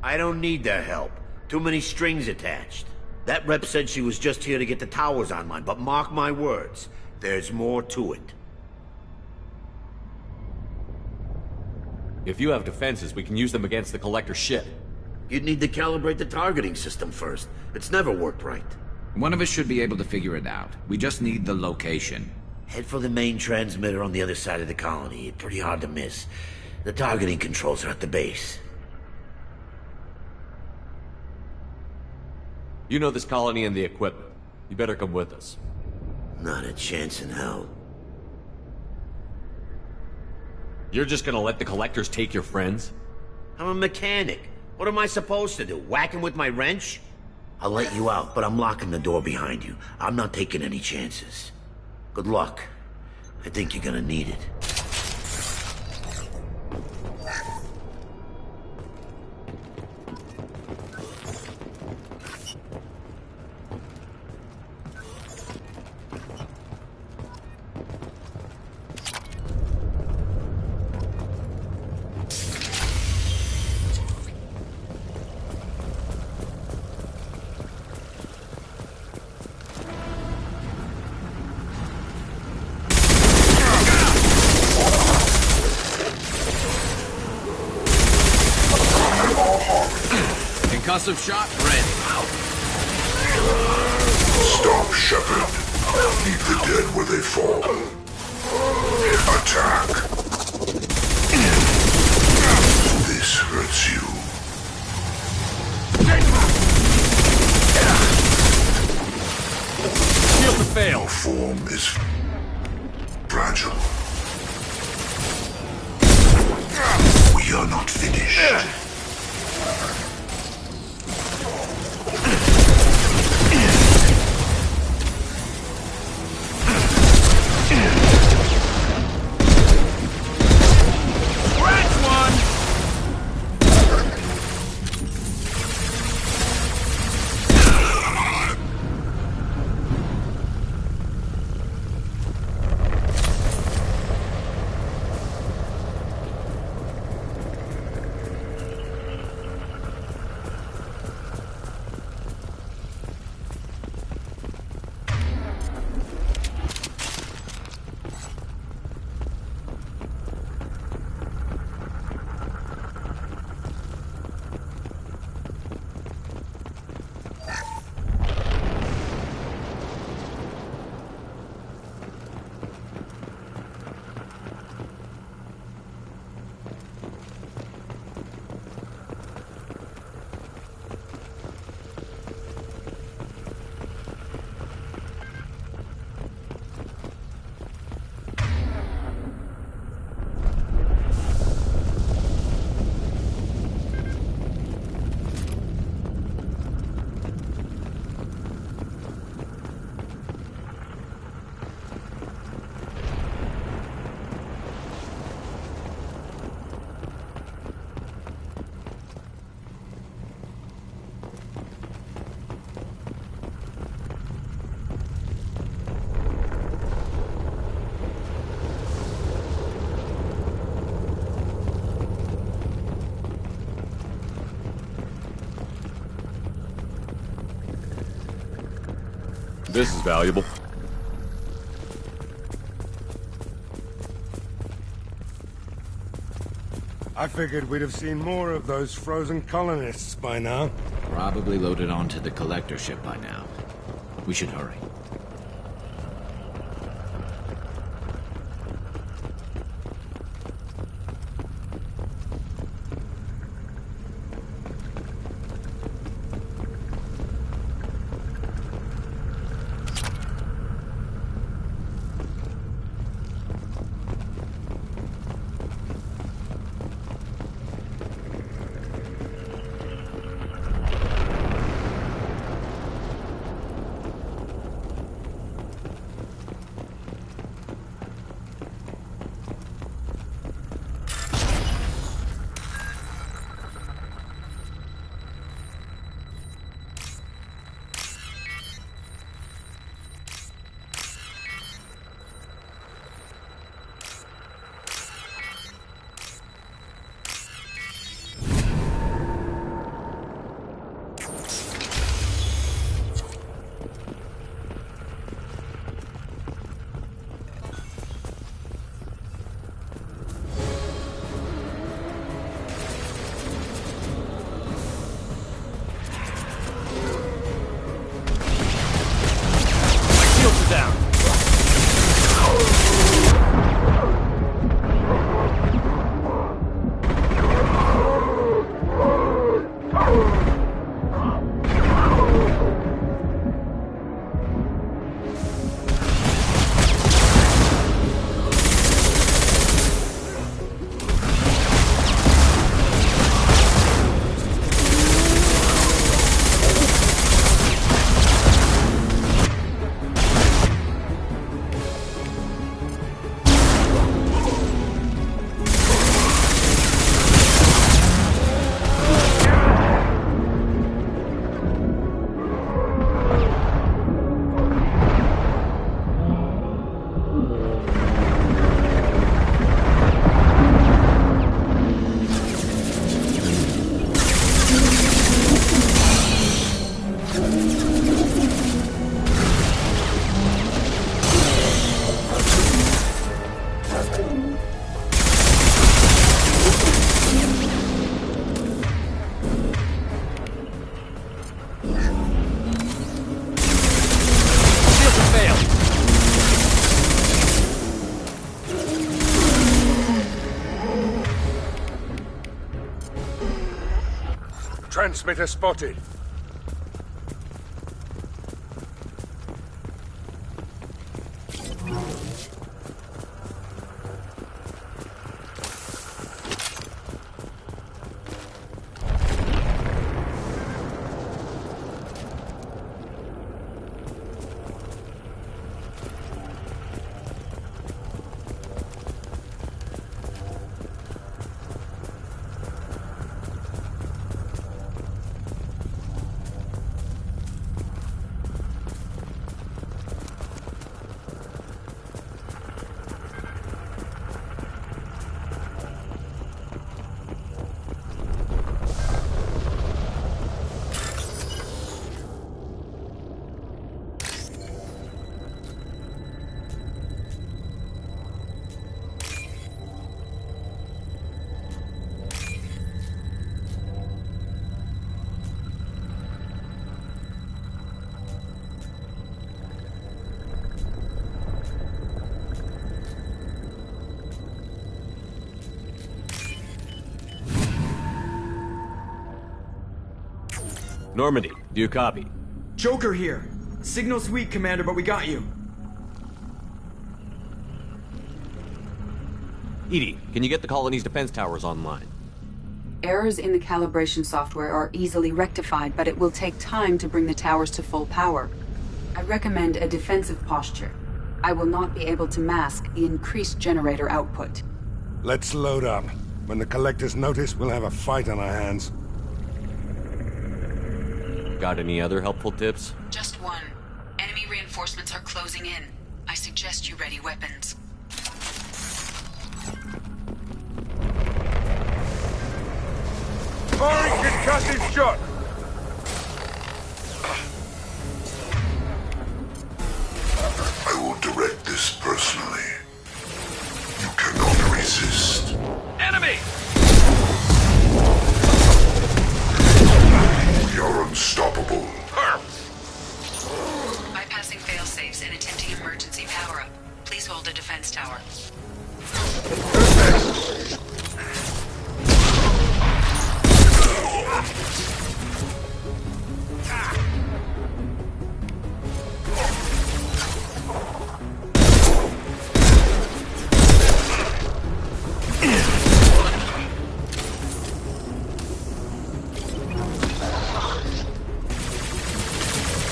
I don't need their help. Too many strings attached. That rep said she was just here to get the towers online, but mark my words, there's more to it. If you have defenses, we can use them against the Collector ship. You'd need to calibrate the targeting system first. It's never worked right. One of us should be able to figure it out. We just need the location. Head for the main transmitter on the other side of the colony. It's pretty hard to miss. The targeting controls are at the base. You know this colony and the equipment. You better come with us. Not a chance in hell. You're just gonna let the Collectors take your friends? I'm a mechanic. What am I supposed to do? Whack him with my wrench? I'll let you out, but I'm locking the door behind you. I'm not taking any chances. Good luck. I think you're gonna need it. Concussive shot ready. Stop, Shepard. Leave the dead where they fall. Attack. This hurts you. Shield to fail. Your form is fragile. We are not finished. This is valuable. I figured we'd have seen more of those frozen colonists by now. Probably loaded onto the Collector ship by now. We should hurry. Transmitter spotted. Normandy, do you copy? Joker here. Signal's weak, Commander, but we got you. EDI, can you get the colony's defense towers online? Errors in the calibration software are easily rectified, but it will take time to bring the towers to full power. I recommend a defensive posture. I will not be able to mask the increased generator output. Let's load up. When the Collectors notice, we'll have a fight on our hands. Got any other helpful tips? Just one. Enemy reinforcements are closing in. I suggest you ready weapons. Firing concussive shot! I will direct this personally. You cannot resist. Enemy! We are unstoppable. Bypassing failsafes and attempting emergency power-up. Please hold a defense tower.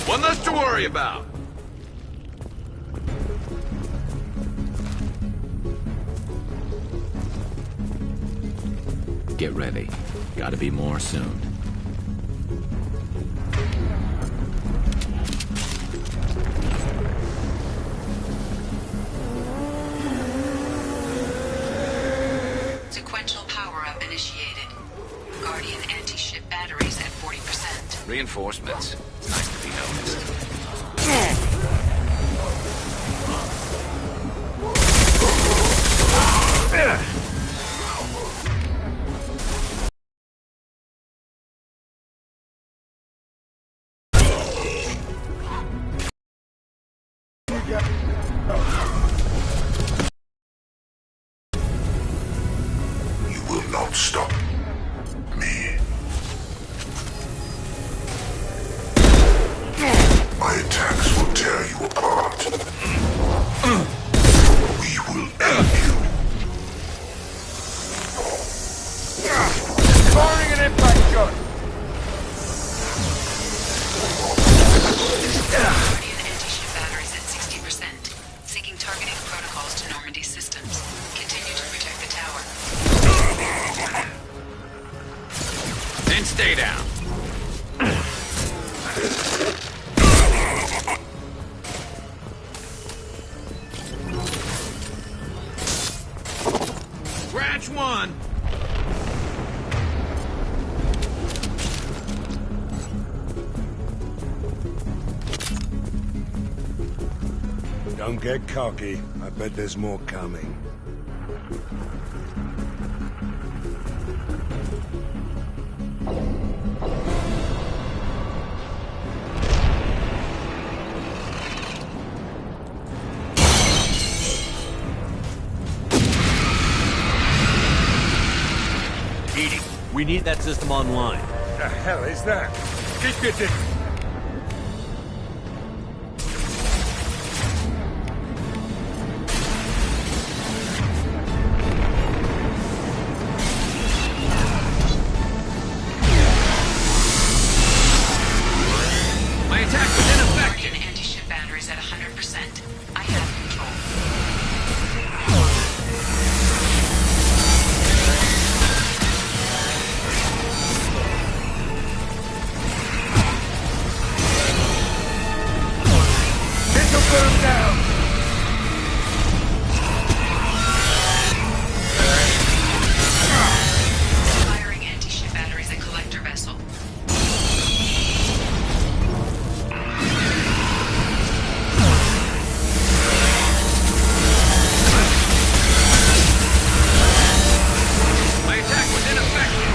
One less to worry about. Get ready. Gotta be more soon. Sequential power-up initiated. Guardian anti-ship batteries at 40%. Reinforcements. It's nice to be noticed. You will not stop me. My attacks will tear you apart. We will end you. Firing an impact shot! Guardian anti-ship batteries at 60%. Seeking targeting protocols to Normandy systems. Continue to protect the tower. And stay down. Don't get cocky. I bet there's more coming. Edie, we need that system online. The hell is that? Keep your distance. My attack was ineffective. Guardian anti-ship batteries at 100%. I have control. This'll put him down. Firing anti-ship batteries at collector vessel. My attack was ineffective.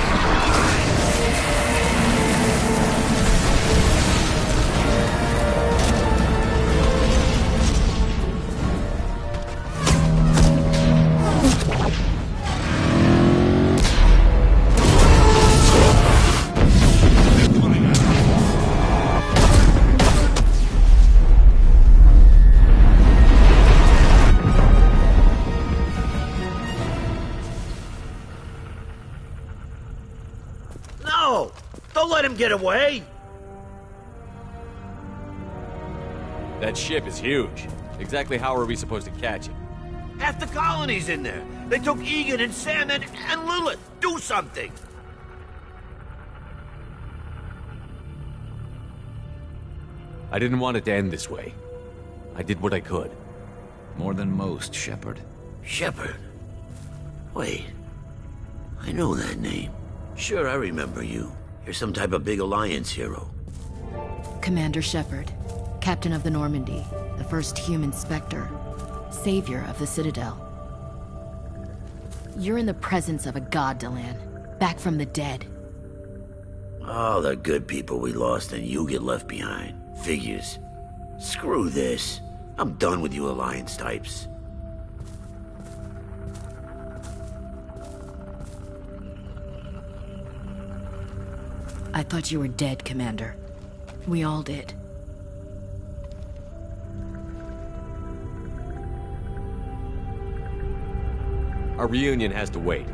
No! Don't let him get away! That ship is huge. Exactly how are we supposed to catch it? Half the colony's in there. They took Egan and Sam and Lilith. Do something! I didn't want it to end this way. I did what I could. More than most, Shepard. Shepard? Wait. I know that name. Sure, I remember you. You're some type of big Alliance hero. Commander Shepard, Captain of the Normandy, the first human Spectre, Savior of the Citadel. You're in the presence of a god, Delan, back from the dead. All the good people we lost and you get left behind. Figures. Screw this. I'm done with you Alliance types. I thought you were dead, Commander. We all did. Our reunion has to wait.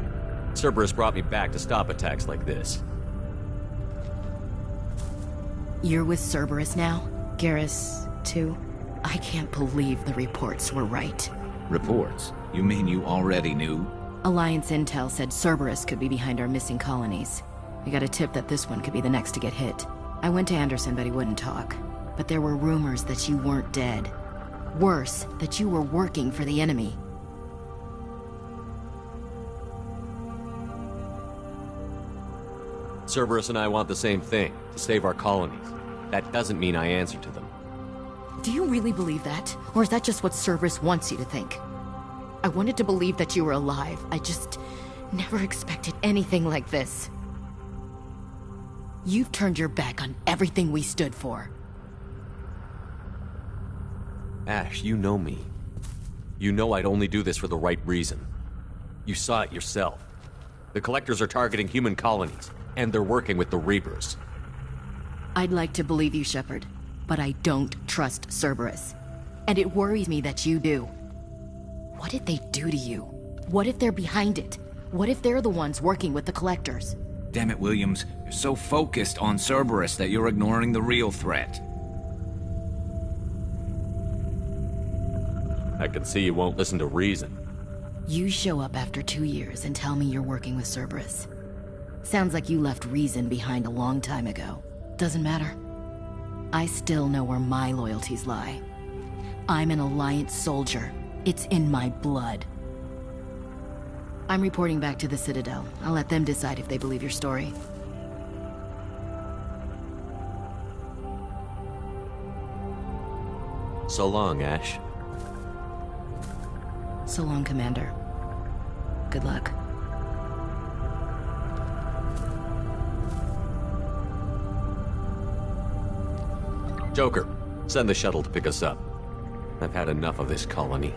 Cerberus brought me back to stop attacks like this. You're with Cerberus now? Garrus, too? I can't believe the reports were right. Reports? You mean you already knew? Alliance intel said Cerberus could be behind our missing colonies. We got a tip that this one could be the next to get hit. I went to Anderson, but he wouldn't talk. But there were rumors that you weren't dead. Worse, that you were working for the enemy. Cerberus and I want the same thing, to save our colonies. That doesn't mean I answer to them. Do you really believe that? Or is that just what Cerberus wants you to think? I wanted to believe that you were alive. I just never expected anything like this. You've turned your back on everything we stood for. Ash, you know me. You know I'd only do this for the right reason. You saw it yourself. The Collectors are targeting human colonies, and they're working with the Reapers. I'd like to believe you, Shepard, but I don't trust Cerberus. And it worries me that you do. What did they do to you? What if they're behind it? What if they're the ones working with the Collectors? Damn it, Williams. You're so focused on Cerberus that you're ignoring the real threat. I can see you won't listen to reason. You show up after 2 years and tell me you're working with Cerberus. Sounds like you left reason behind a long time ago. Doesn't matter. I still know where my loyalties lie. I'm an Alliance soldier. It's in my blood. I'm reporting back to the Citadel. I'll let them decide if they believe your story. So long, Ash. So long, Commander. Good luck. Joker, send the shuttle to pick us up. I've had enough of this colony.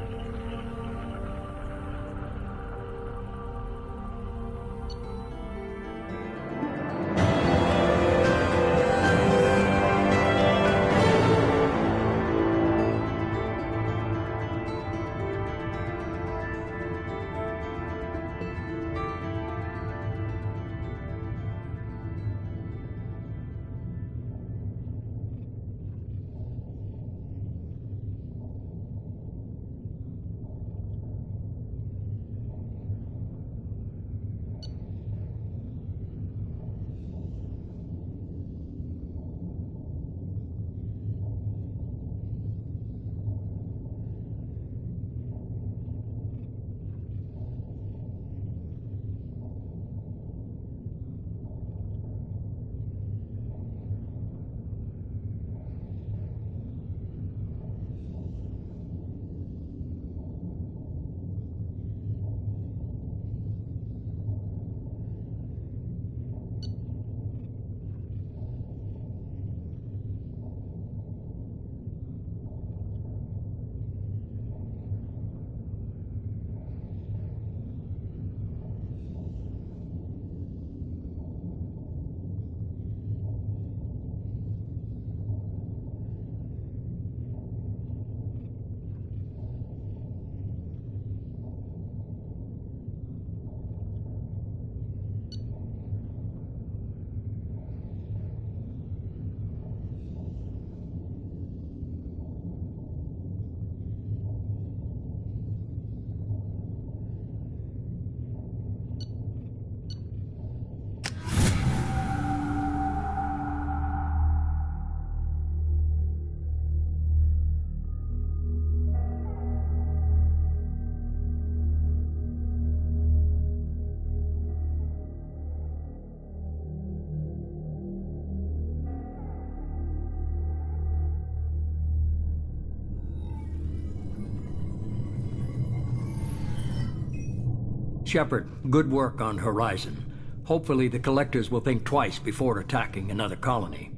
Shepard, good work on Horizon. Hopefully the Collectors will think twice before attacking another colony.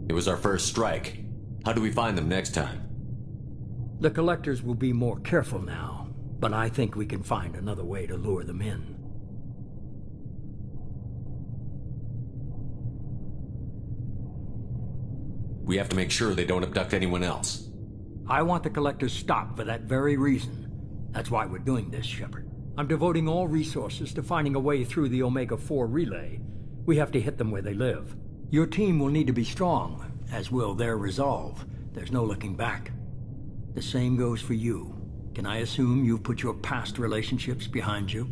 It was our first strike. How do we find them next time? The Collectors will be more careful now, but I think we can find another way to lure them in. We have to make sure they don't abduct anyone else. I want the Collectors stopped for that very reason. That's why we're doing this, Shepard. I'm devoting all resources to finding a way through the Omega-4 relay. We have to hit them where they live. Your team will need to be strong, as will their resolve. There's no looking back. The same goes for you. Can I assume you've put your past relationships behind you?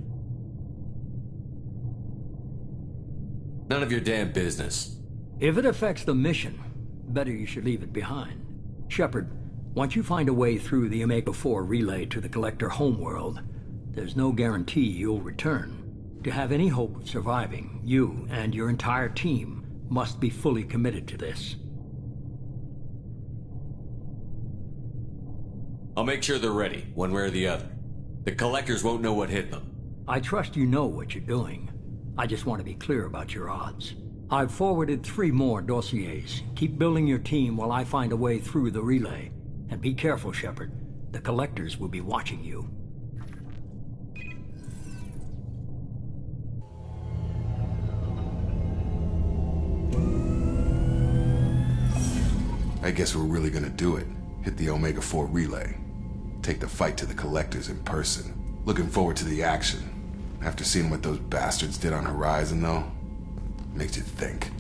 None of your damn business. If it affects the mission, better you should leave it behind. Shepard, once you find a way through the Omega-4 relay to the Collector homeworld, there's no guarantee you'll return. To have any hope of surviving, you and your entire team must be fully committed to this. I'll make sure they're ready, one way or the other. The Collectors won't know what hit them. I trust you know what you're doing. I just want to be clear about your odds. I've forwarded 3 more dossiers. Keep building your team while I find a way through the relay. And be careful, Shepard. The Collectors will be watching you. I guess we're really gonna do it. Hit the Omega-4 relay. Take the fight to the Collectors in person. Looking forward to the action. After seeing what those bastards did on Horizon, though, makes you think.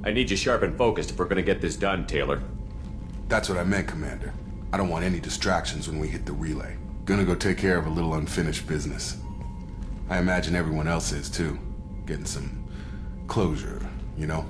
I need you sharp and focused if we're gonna get this done, Taylor. That's what I meant, Commander. I don't want any distractions when we hit the relay. Gonna go take care of a little unfinished business. I imagine everyone else is, too. Getting some closure, you know?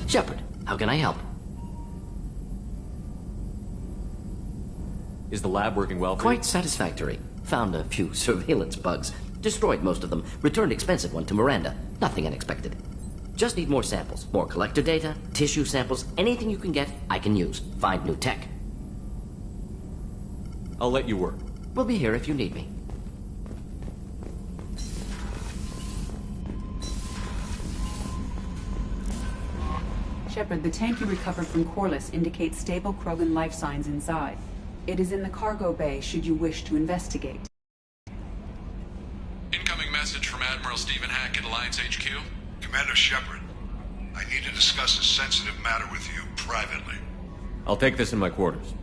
Shepard, how can I help? Is the lab working well for you? Quite satisfactory. Found a few surveillance bugs. Destroyed most of them. Returned expensive one to Miranda. Nothing unexpected. Just need more samples. More collector data, tissue samples, anything you can get, I can use. Find new tech. I'll let you work. We'll be here if you need me. Shepard, the tank you recovered from Corliss indicates stable Krogan life signs inside. It is in the cargo bay should you wish to investigate. Incoming message from Admiral Stephen Hackett, Alliance HQ. Commander Shepard, I need to discuss a sensitive matter with you privately. I'll take this in my quarters.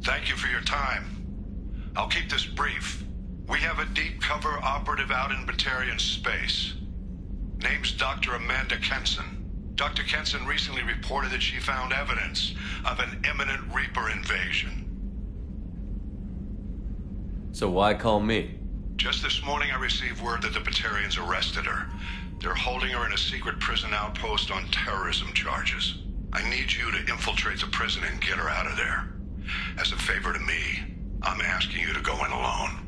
Thank you for your time. I'll keep this brief. We have a deep cover operative out in Batarian space. Name's Dr. Amanda Kenson. Dr. Kenson recently reported that she found evidence of an imminent Reaper invasion. So why call me? Just this morning I received word that the Batarians arrested her. They're holding her in a secret prison outpost on terrorism charges. I need you to infiltrate the prison and get her out of there. As a favor to me, I'm asking you to go in alone.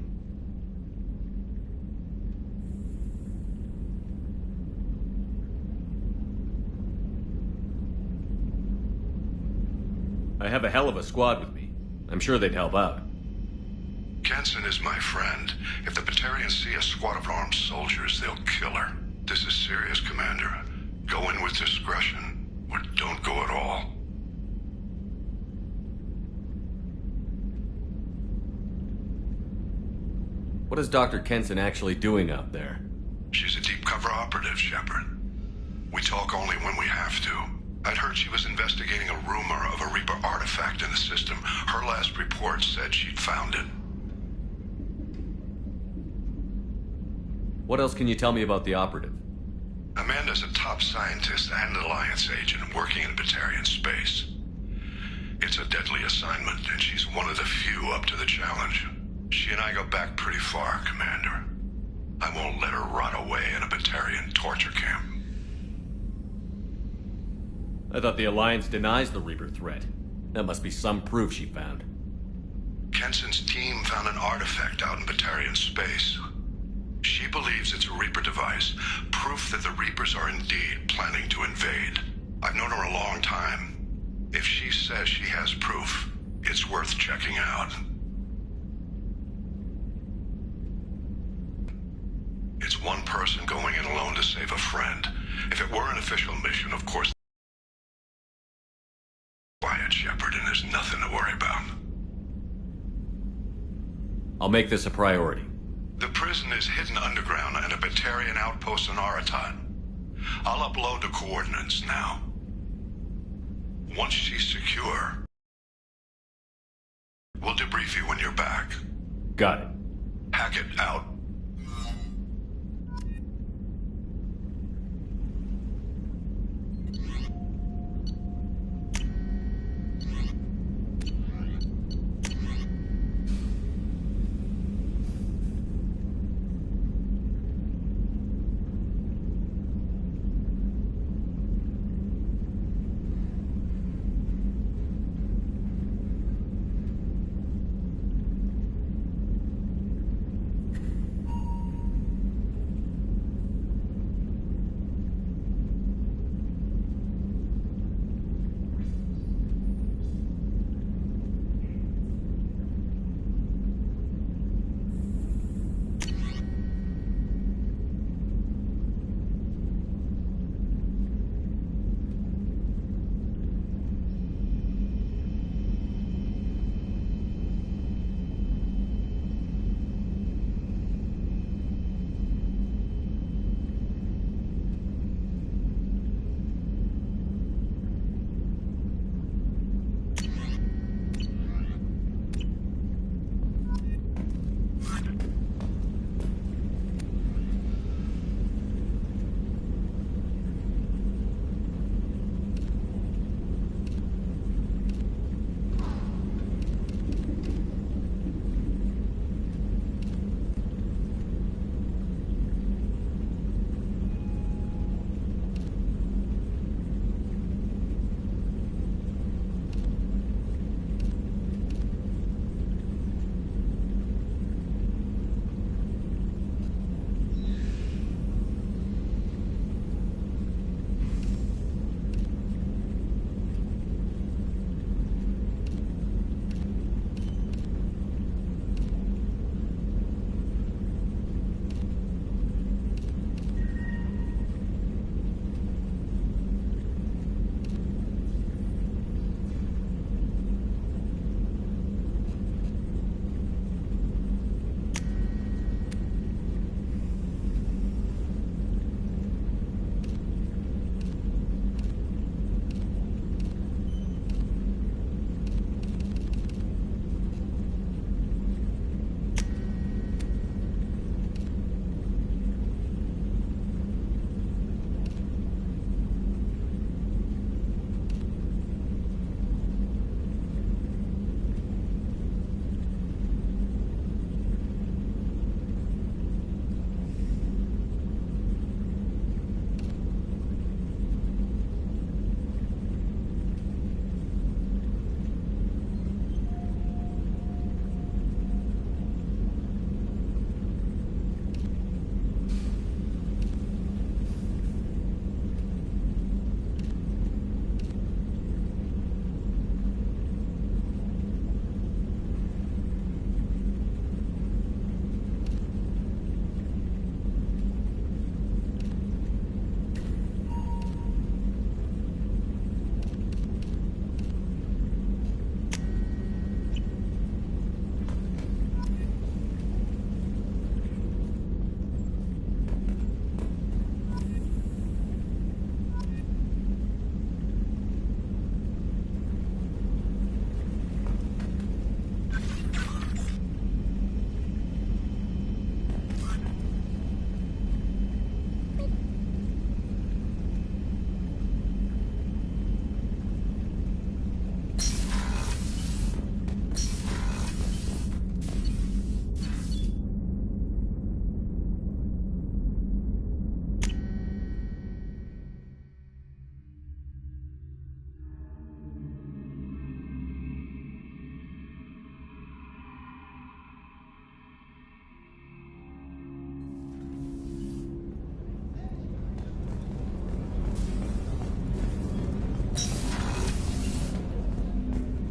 I have a hell of a squad with me. I'm sure they'd help out. Kenson is my friend. If the Batarians see a squad of armed soldiers, they'll kill her. This is serious, Commander. Go in with discretion, or don't go at all. What is Dr. Kenson actually doing out there? She's a deep cover operative, Shepard. We talk only when we have to. I'd heard she was investigating a rumor of a Reaper artifact in the system. Her last report said she'd found it. What else can you tell me about the operative? Amanda's a top scientist and Alliance agent working in Batarian space. It's a deadly assignment, and she's one of the few up to the challenge. She and I go back pretty far, Commander. I won't let her rot away in a Batarian torture camp. I thought the Alliance denies the Reaper threat. That must be some proof she found. Kenson's team found an artifact out in Batarian space. She believes it's a Reaper device, proof that the Reapers are indeed planning to invade. I've known her a long time. If she says she has proof, it's worth checking out. It's one person going in alone to save a friend. If it were an official mission, of course, quiet, Shepard, and there's nothing to worry about. I'll make this a priority. The prison is hidden underground in a Batarian outpost on Aratat. I'll upload the coordinates now. Once she's secure, we'll debrief you when you're back. Got it. Hackett out.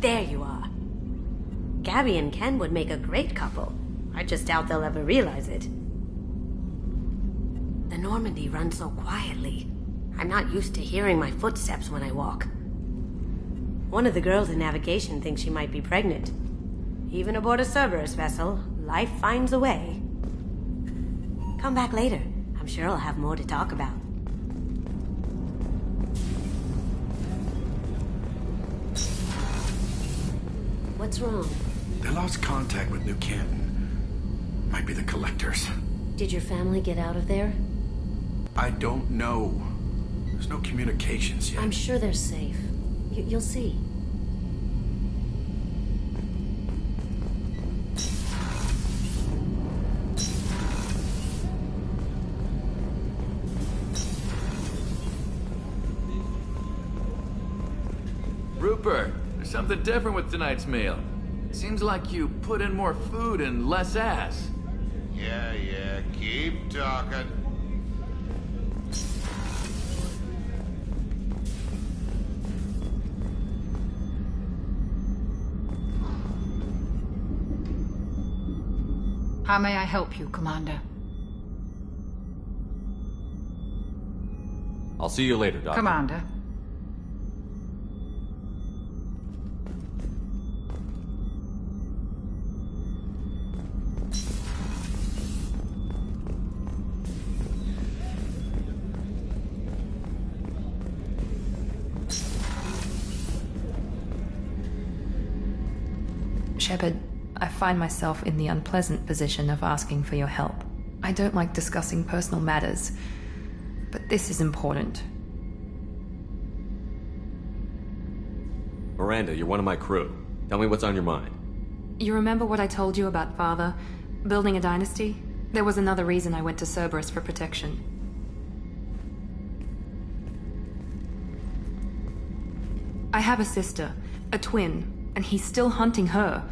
There you are. Gabby and Ken would make a great couple. I just doubt they'll ever realize it. The Normandy runs so quietly. I'm not used to hearing my footsteps when I walk. One of the girls in navigation thinks she might be pregnant. Even aboard a Cerberus vessel, life finds a way. Come back later. I'm sure I'll have more to talk about. What's wrong? They lost contact with New Canton. Might be the Collectors. Did your family get out of there? I don't know. There's no communications yet. I'm sure they're safe. You'll see. Rupert, there's something different with tonight's meal. Seems like you put in more food and less ass. Yeah, keep talking. How may I help you, Commander? I'll see you later, Doctor. Commander. Shepard, I find myself in the unpleasant position of asking for your help. I don't like discussing personal matters, but this is important. Miranda, you're one of my crew. Tell me what's on your mind. You remember what I told you about Father? Building a dynasty? There was another reason I went to Cerberus for protection. I have a sister, a twin, and he's still hunting her.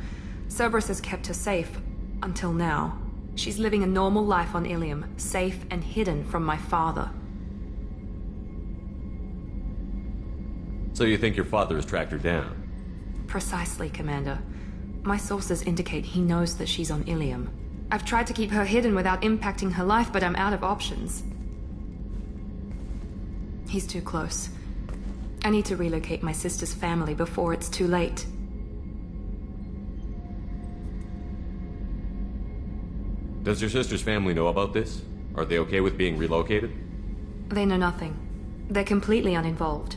Cerberus has kept her safe, until now. She's living a normal life on Ilium, safe and hidden from my father. So you think your father has tracked her down? Precisely, Commander. My sources indicate he knows that she's on Ilium. I've tried to keep her hidden without impacting her life, but I'm out of options. He's too close. I need to relocate my sister's family before it's too late. Does your sister's family know about this? Are they okay with being relocated? They know nothing. They're completely uninvolved.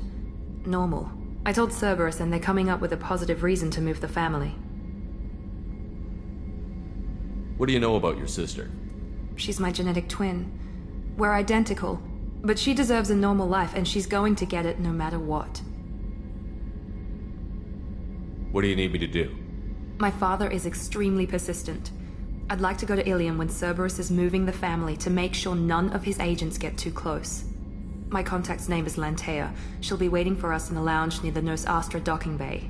Normal. I told Cerberus and they're coming up with a positive reason to move the family. What do you know about your sister? She's my genetic twin. We're identical, but she deserves a normal life and she's going to get it no matter what. What do you need me to do? My father is extremely persistent. I'd like to go to Ilium when Cerberus is moving the family to make sure none of his agents get too close. My contact's name is Lantea. She'll be waiting for us in the lounge near the Nos Astra docking bay.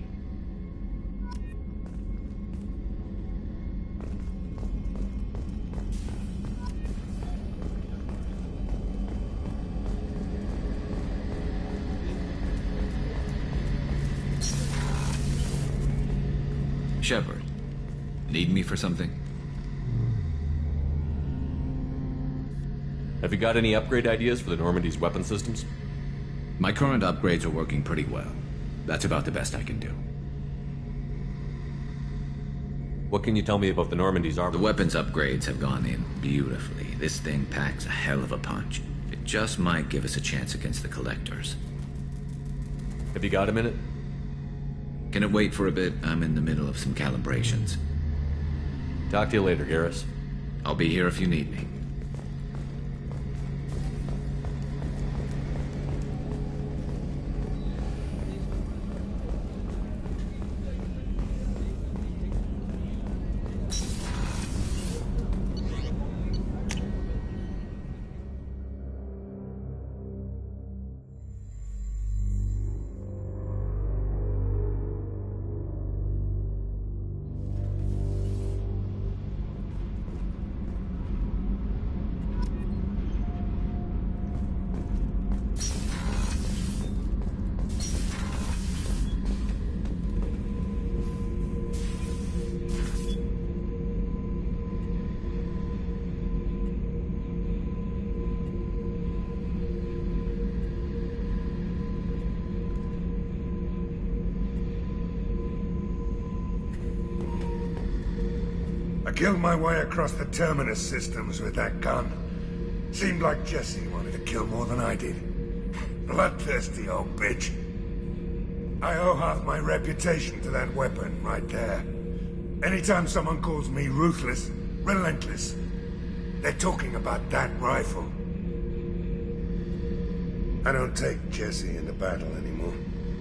Shepard, need me for something? Have you got any upgrade ideas for the Normandy's weapon systems? My current upgrades are working pretty well. That's about the best I can do. What can you tell me about the Normandy's armor? The weapons upgrades have gone in beautifully. This thing packs a hell of a punch. It just might give us a chance against the Collectors. Have you got a minute? Can it wait for a bit? I'm in the middle of some calibrations. Talk to you later, Garrus. I'll be here if you need me. killed my way across the terminus systems with that gun. Seemed like Jesse wanted to kill more than I did. Bloodthirsty old bitch. I owe half my reputation to that weapon right there. Anytime someone calls me ruthless, relentless, they're talking about that rifle. I don't take Jessie into battle anymore.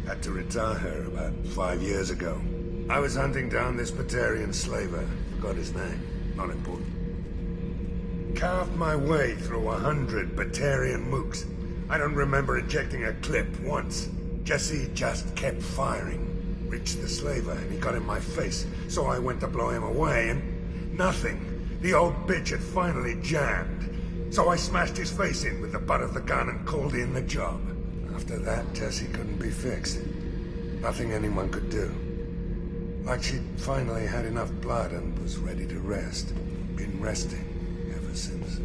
Had to retire her about 5 years ago. I was hunting down this Batarian slaver. Forgot his name. Not important. Carved my way through 100 Batarian mooks. I don't remember ejecting a clip once. Jesse just kept firing. Reached the slaver and he got in my face, so I went to blow him away and... nothing. The old bitch had finally jammed. So I smashed his face in with the butt of the gun and called in the job. After that, Jesse couldn't be fixed. Nothing anyone could do. Like she'd finally had enough blood and was ready to rest. Been resting ever since.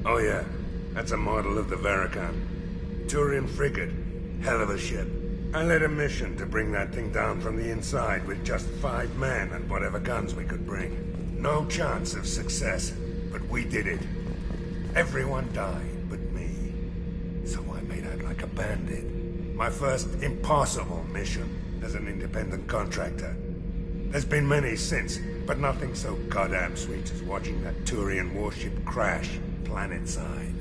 Oh yeah, that's a model of the Veracon. Turian frigate. Hell of a ship. I led a mission to bring that thing down from the inside with just 5 men and whatever guns we could bring. No chance of success, but we did it. Everyone died but me. So I made out like a bandit. My first impossible mission as an independent contractor. There's been many since, but nothing so goddamn sweet as watching that Turian warship crash planetside.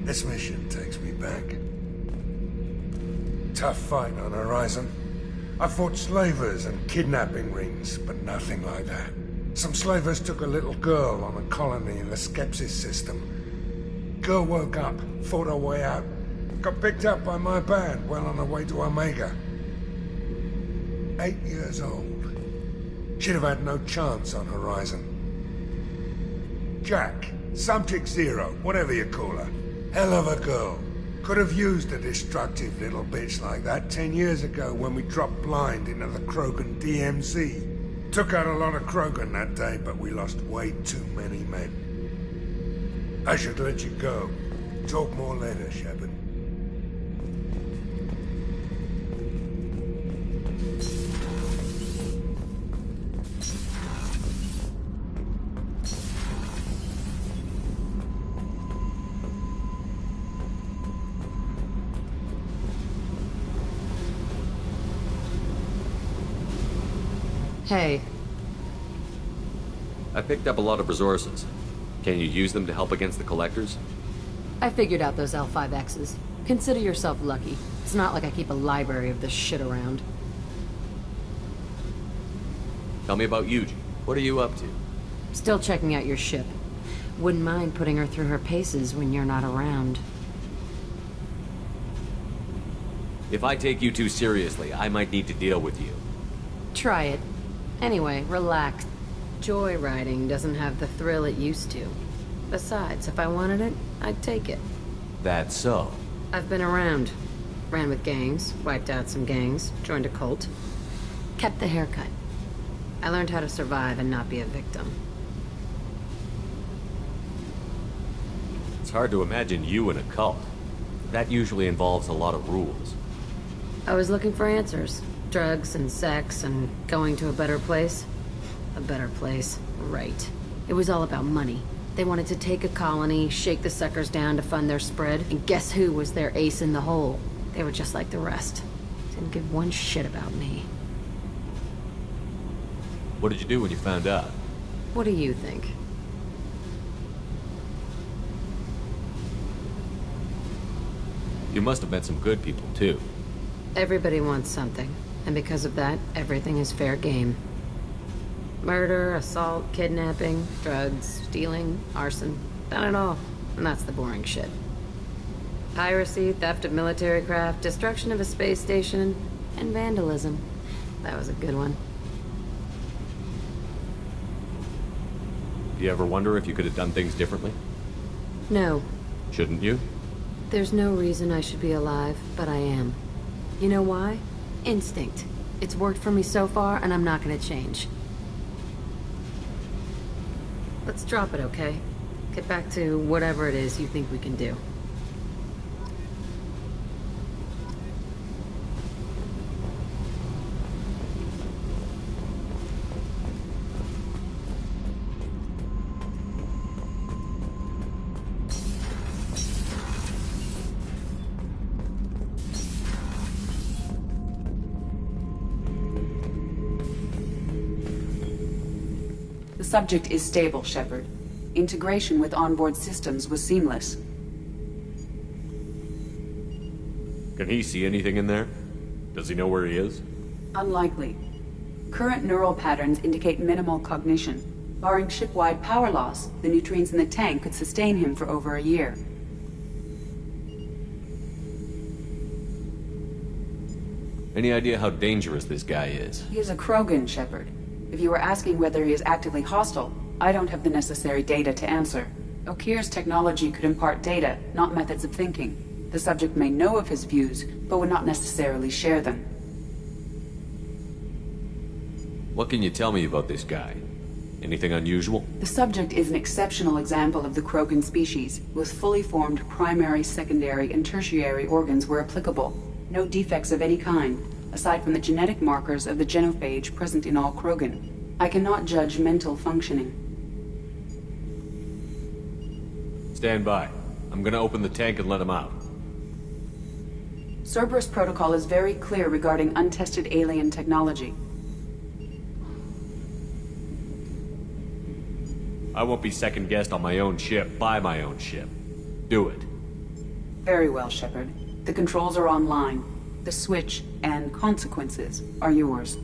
This mission takes me back. Tough fight on Horizon. I fought slavers and kidnapping rings, but nothing like that. Some slavers took a little girl on a colony in the Skepsis system. Girl woke up, fought her way out, got picked up by my band well on her way to Omega. 8 years old. She'd have had no chance on Horizon. Jack, Subject Zero, whatever you call her. Hell of a girl. Could have used a destructive little bitch like that 10 years ago when we dropped blind into the Krogan DMZ. Took out a lot of Krogan that day, but we lost way too many men. I should let you go. Talk more later, Shepard. Hey. I picked up a lot of resources. Can you use them to help against the Collectors? I figured out those L5Xs. Consider yourself lucky. It's not like I keep a library of this shit around. Tell me about Yuji. What are you up to? Still checking out your ship. Wouldn't mind putting her through her paces when you're not around. If I take you too seriously, I might need to deal with you. Try it. Anyway, relax. Joyriding doesn't have the thrill it used to. Besides, if I wanted it, I'd take it. That's so. I've been around. Ran with gangs, wiped out some gangs, joined a cult. Kept the haircut. I learned how to survive and not be a victim. It's hard to imagine you in a cult. That usually involves a lot of rules. I was looking for answers. Drugs and sex and going to a better place. A better place, right. It was all about money. They wanted to take a colony, shake the suckers down to fund their spread, and guess who was their ace in the hole? They were just like the rest. Didn't give one shit about me. What did you do when you found out? What do you think? You must have met some good people, too. Everybody wants something. And because of that, everything is fair game. Murder, assault, kidnapping, drugs, stealing, arson. Done it all. And that's the boring shit. Piracy, theft of military craft, destruction of a space station, and vandalism. That was a good one. Do you ever wonder if you could have done things differently? No. Shouldn't you? There's no reason I should be alive, but I am. You know why? Instinct. It's worked for me so far, and I'm not gonna change. Let's drop it, okay? Get back to whatever it is you think we can do. subject is stable, Shepard. Integration with onboard systems was seamless. Can he see anything in there? Does he know where he is? Unlikely. Current neural patterns indicate minimal cognition. Barring ship-wide power loss, the nutrients in the tank could sustain him for over a year. Any idea how dangerous this guy is? He is a Krogan, Shepard. If you were asking whether he is actively hostile, I don't have the necessary data to answer. Okeer's technology could impart data, not methods of thinking. The subject may know of his views, but would not necessarily share them. What can you tell me about this guy? Anything unusual? The subject is an exceptional example of the Krogan species, with fully formed primary, secondary, and tertiary organs where applicable. No defects of any kind, aside from the genetic markers of the genophage present in all Krogan. I cannot judge mental functioning. Stand by. I'm gonna open the tank and let him out. Cerberus protocol is very clear regarding untested alien technology. I won't be second-guessed on my own ship, by my own ship. Do it. Very well, Shepard. The controls are online. The switch and consequences are yours.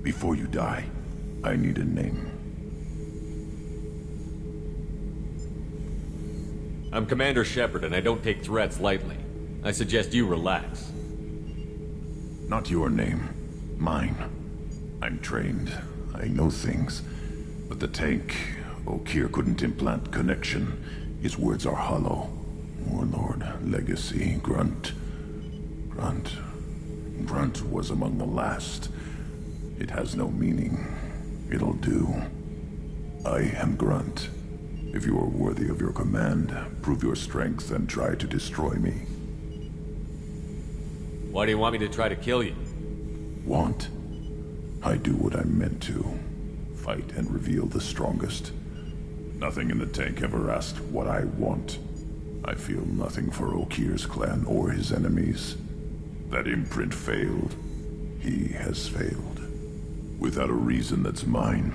Before you die, I need a name. I'm Commander Shepard, and I don't take threats lightly. I suggest you relax. Not your name. Mine. I'm trained. I know things. But the tank, Okeer couldn't implant connection. His words are hollow. Warlord, Legacy, Grunt. Grunt was among the last. It has no meaning. It'll do. I am Grunt. If you are worthy of your command, prove your strength and try to destroy me. Why do you want me to try to kill you? Want? I do what I'm meant to. Fight and reveal the strongest. Nothing in the tank ever asked what I want. I feel nothing for Okeer's clan or his enemies. That imprint failed. He has failed. Without a reason that's mine,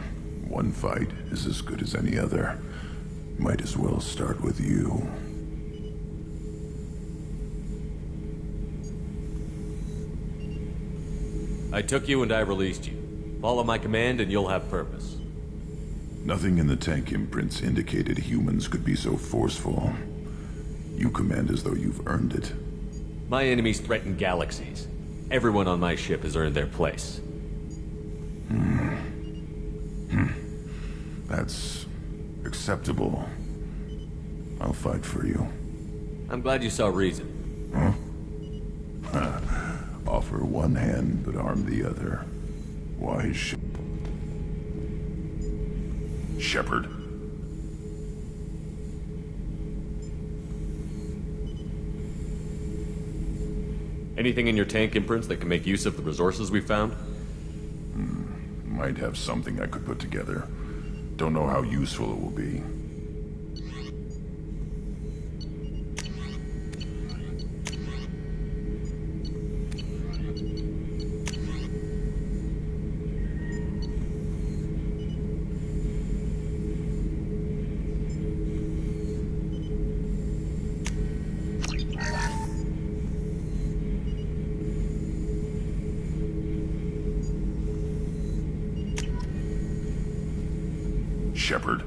one fight is as good as any other. Might as well start with you. I took you and I released you. Follow my command and you'll have purpose. Nothing in the tank imprints indicated humans could be so forceful. You command as though you've earned it. My enemies threaten galaxies. Everyone on my ship has earned their place. That's acceptable. I'll fight for you. I'm glad you saw reason. Huh? Offer one hand, but arm the other. Why, Shepard. Anything in your tank imprints that can make use of the resources we found? Might have something I could put together. Don't know how useful it will be. Shepard.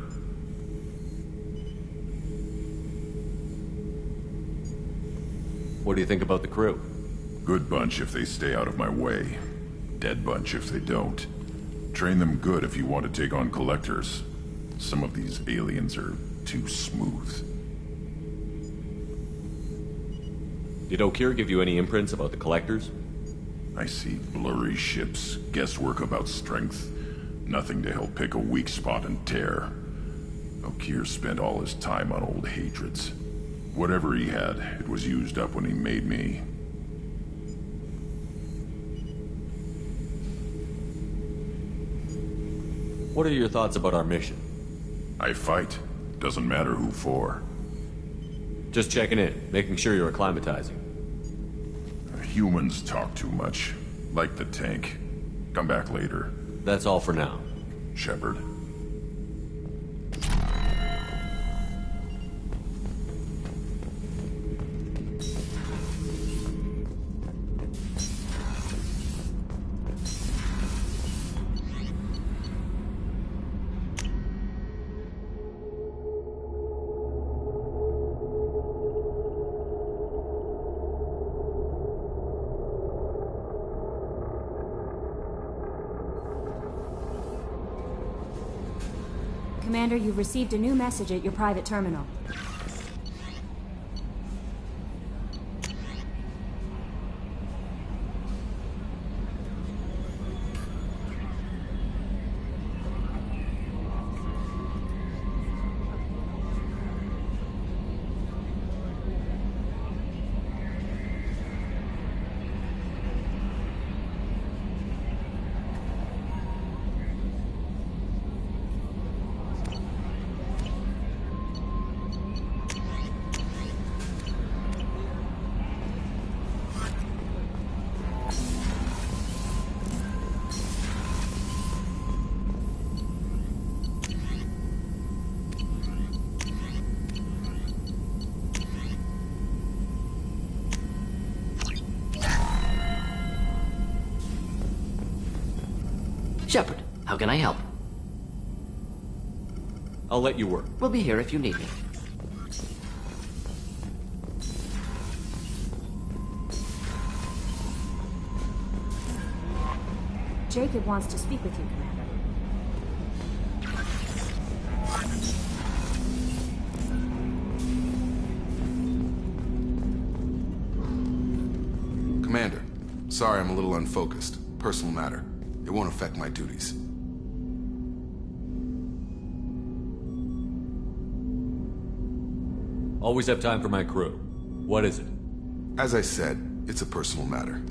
What do you think about the crew? Good bunch if they stay out of my way. Dead bunch if they don't. Train them good if you want to take on collectors. Some of these aliens are too smooth. Did O'Keefe give you any imprints about the Collectors? I see blurry ships, guesswork about strength. Nothing to help pick a weak spot and tear. O'Keefe spent all his time on old hatreds. Whatever he had, it was used up when he made me. What are your thoughts about our mission? I fight. Doesn't matter who for. Just checking in, making sure you're acclimatizing. Humans talk too much. Like the tank. Come back later. That's all for now. Shepard. Commander, you've received a new message at your private terminal. Shepard, how can I help? I'll let you work. We'll be here if you need me. Jacob wants to speak with you, Commander. Commander, sorry I'm a little unfocused. Personal matter. It won't affect my duties. Always have time for my crew. What is it? As I said, it's a personal matter.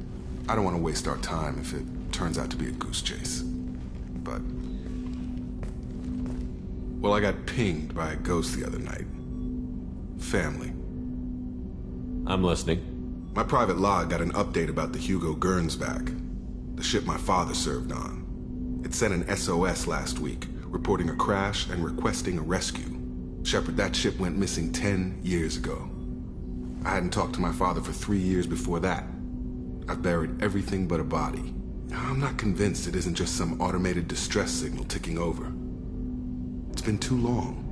I don't want to waste our time if it turns out to be a goose chase. But... well, I got pinged by a ghost the other night. Family. I'm listening. My private log got an update about the Hugo Gernsback. The ship my father served on. It sent an SOS last week, reporting a crash and requesting a rescue. Shepard, that ship went missing 10 years ago. I hadn't talked to my father for 3 years before that. I've buried everything but a body. I'm not convinced it isn't just some automated distress signal ticking over. It's been too long.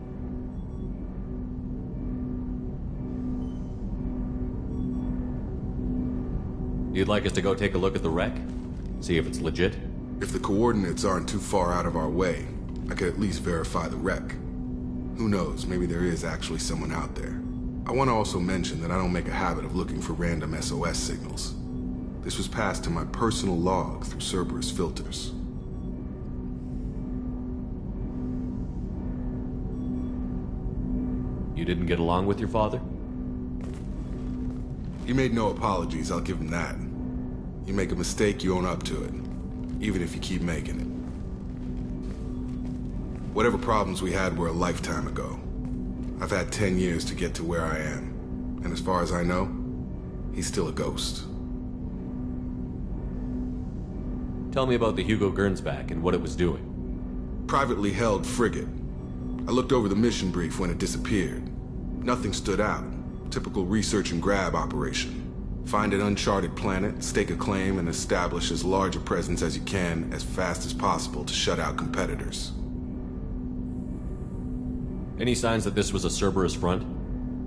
You'd like us to go take a look at the wreck? See if it's legit? If the coordinates aren't too far out of our way, I could at least verify the wreck. Who knows, maybe there is actually someone out there. I want to also mention that I don't make a habit of looking for random SOS signals. This was passed to my personal log through Cerberus filters. You didn't get along with your father? He made no apologies, I'll give him that. You make a mistake, you own up to it. Even if you keep making it. Whatever problems we had were a lifetime ago. I've had 10 years to get to where I am. And as far as I know, he's still a ghost. Tell me about the Hugo Gernsback and what it was doing. Privately held frigate. I looked over the mission brief when it disappeared. Nothing stood out. Typical research and grab operation. Find an uncharted planet, stake a claim, and establish as large a presence as you can as fast as possible to shut out competitors. Any signs that this was a Cerberus front?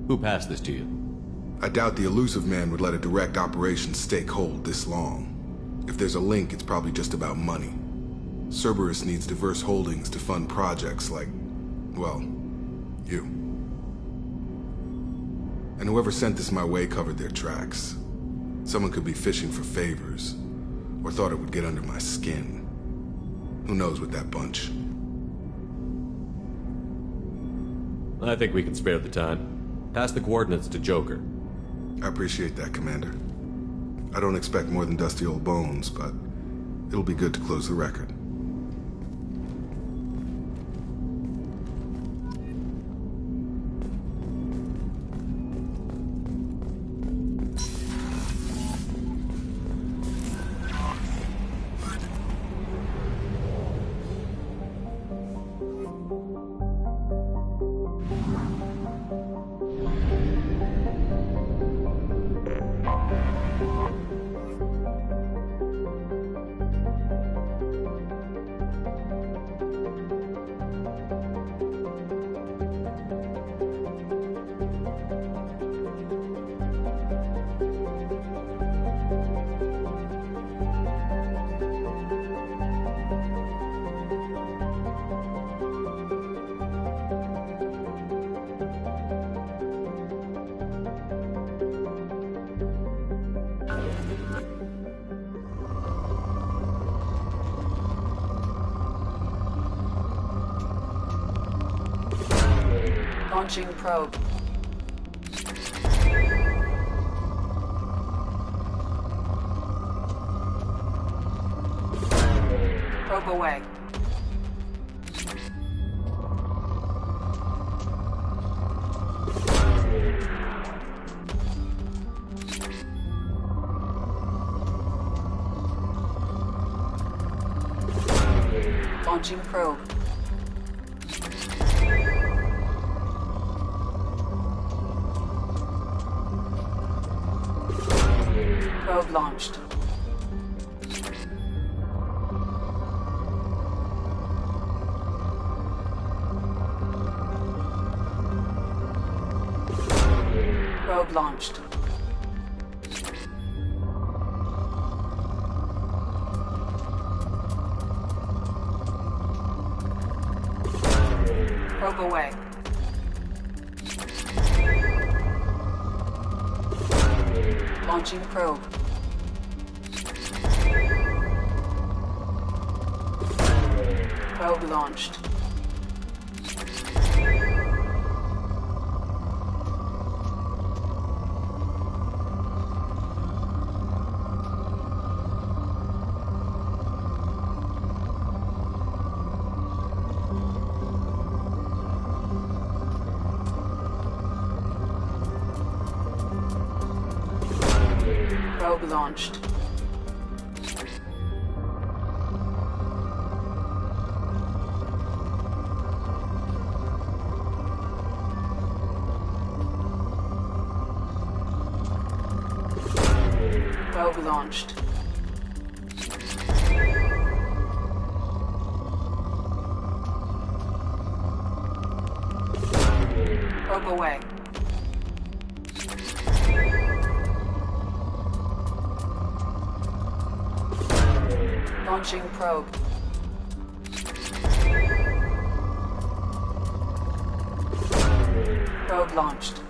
Who passed this to you? I doubt the elusive man would let a direct operation stake hold this long. If there's a link, it's probably just about money. Cerberus needs diverse holdings to fund projects like Well, you. And whoever sent this my way covered their tracks. Someone could be fishing for favors, or thought it would get under my skin. Who knows with that bunch? I think we can spare the time. Pass the coordinates to Joker. I appreciate that, Commander. I don't expect more than dusty old bones, but it'll be good to close the record. Launching probe. Probe away. Launching probe. Probe launched. Probe launched. Probe away. Launching probe. Probe launched. Probe launched. Probe launched. Probe away. Launching probe. Probe launched.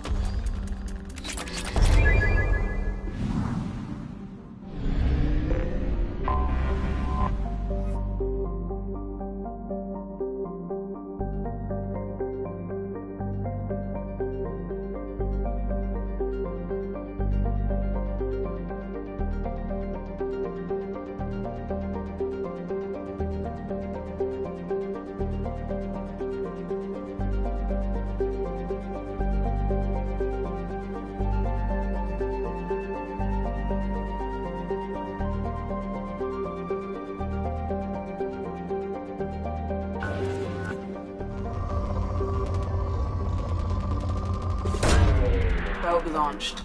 Probe launched.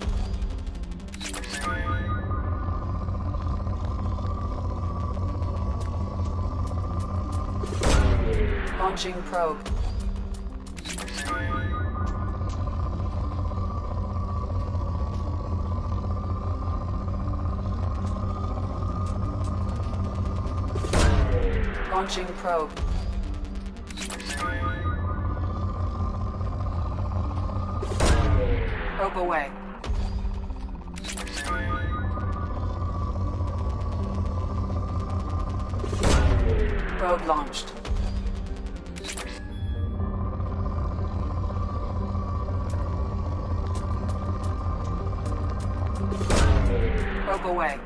Launching probe. Launching probe. Probe away. Probe launched. Probe away.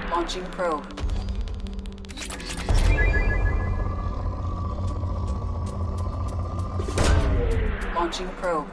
Launching probe. Launching probe.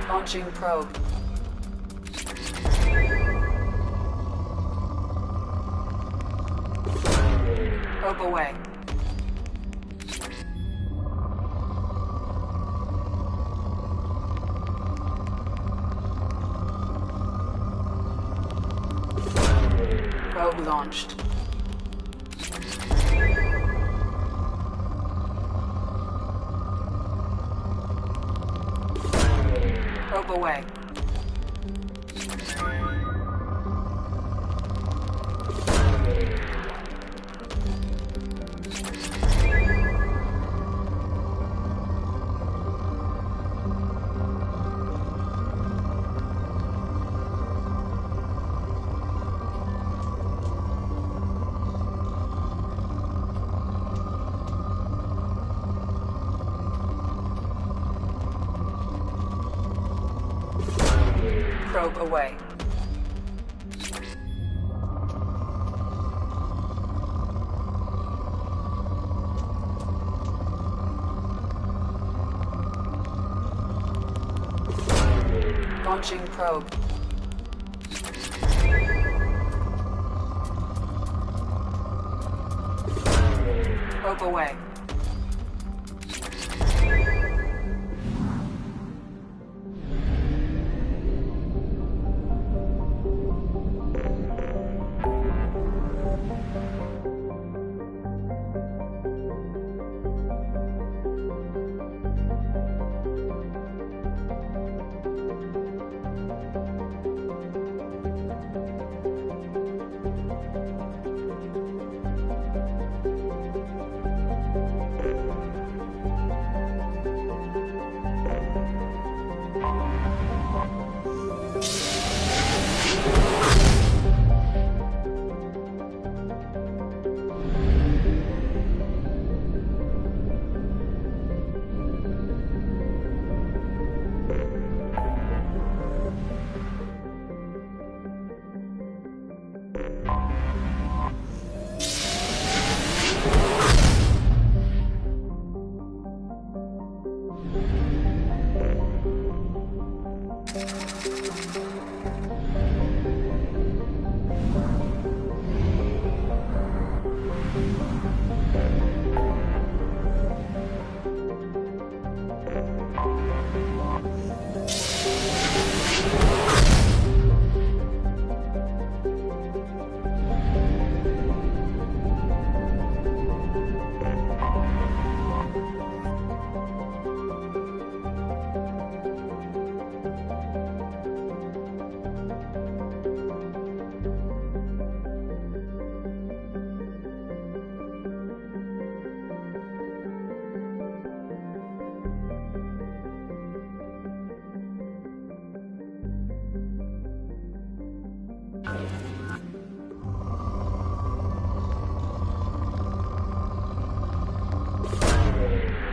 Launching probe. Probe away. Probe launched. Probe away. Probe away. Launching probe. Probe away.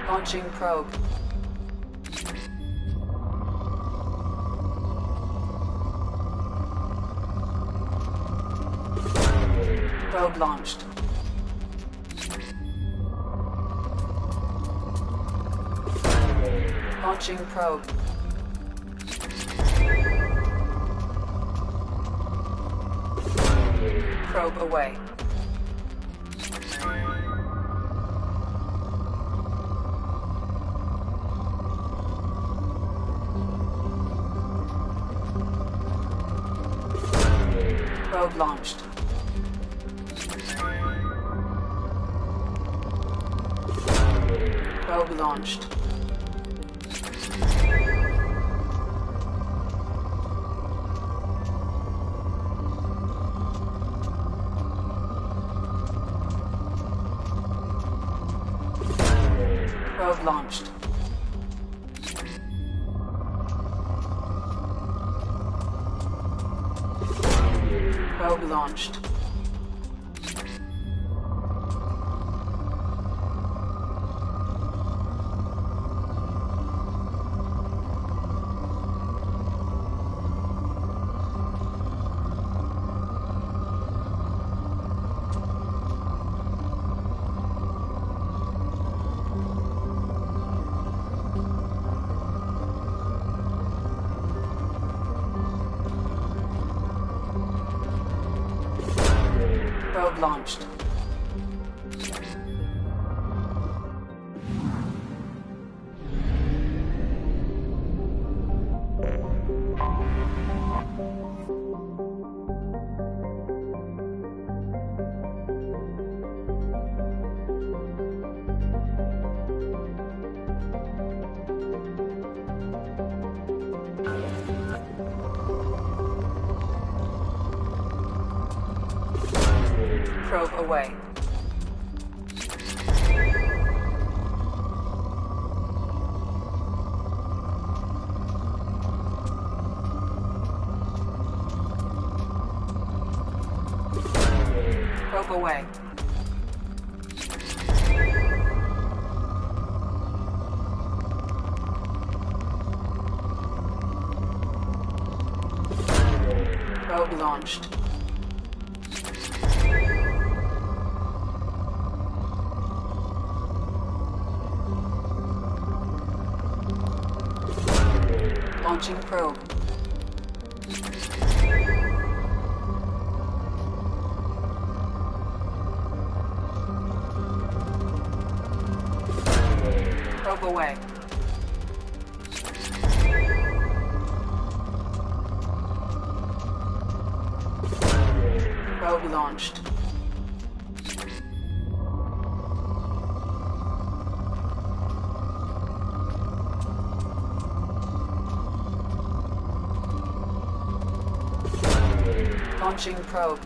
Launching probe. Probe launched. Launching probe. Probe away. Probe launched. Probe launched. Probe launched. Probe launched. Probe launched. Probe away. Probe away. Probe launched. Launching probe. Probe away. Probe launched. Launching probe.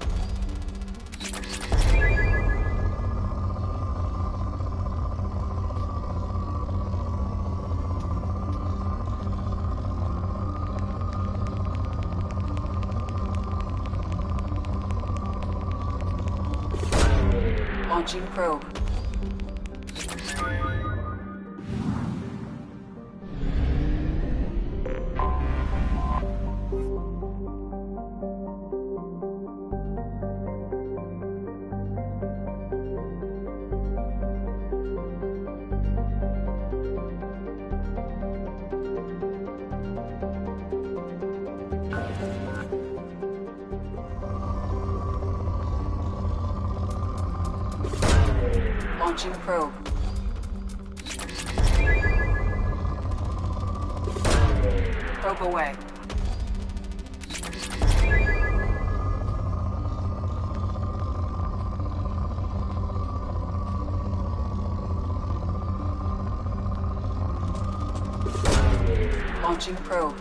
Launching probe. Launching probe. Probe away. Launching probe.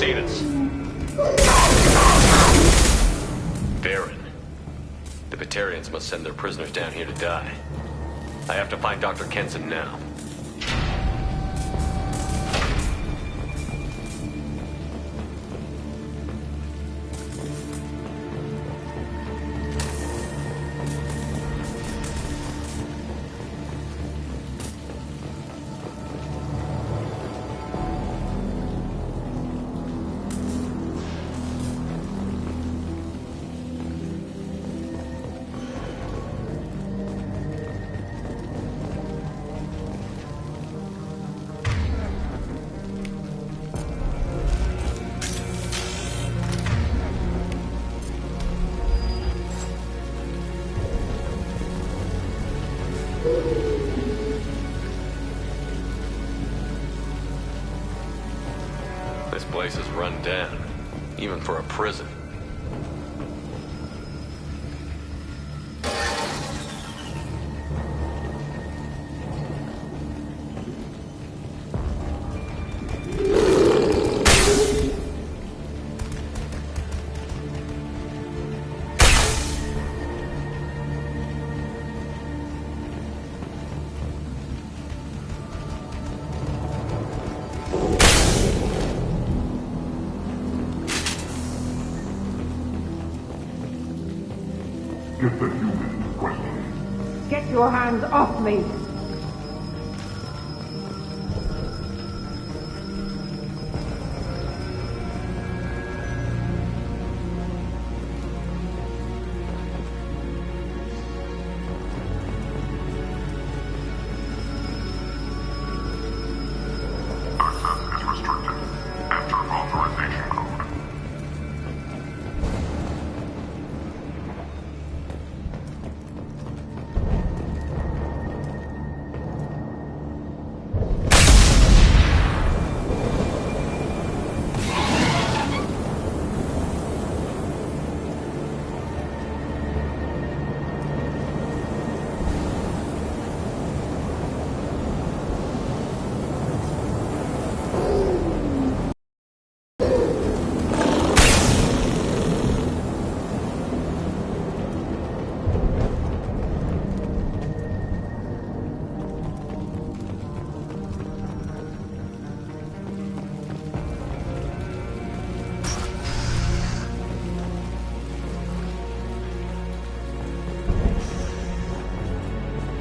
Cetus. Baron. The Batarians must send their prisoners down here to die. I have to find Dr. Kenson now. This place is run down, even for a prison. Get the human to questioning. Get your hands off me! Access is restricted. Enter authorization code.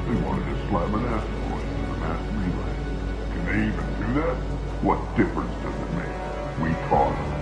They wanted to slam an asteroid in the mass relay. Can they even do that? What difference does it make? We taught them.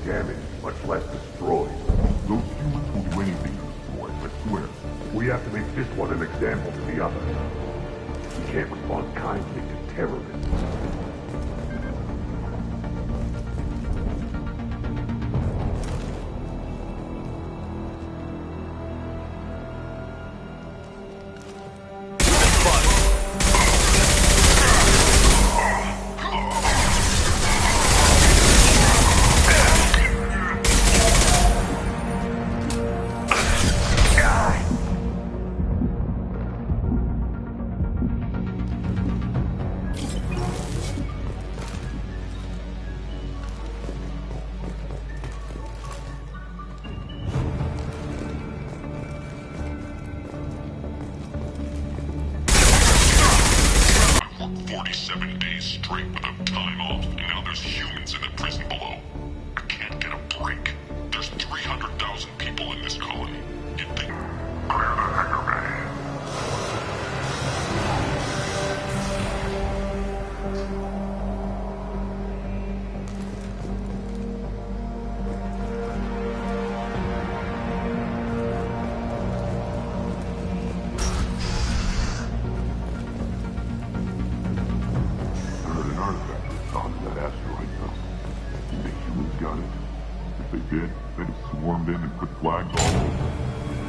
damaged, much less destroyed. Those humans will do anything to destroy it, I swear. We have to make this one an example to the others. We can't respond kindly to terrorists. They did. They just swarmed in and put flags all over.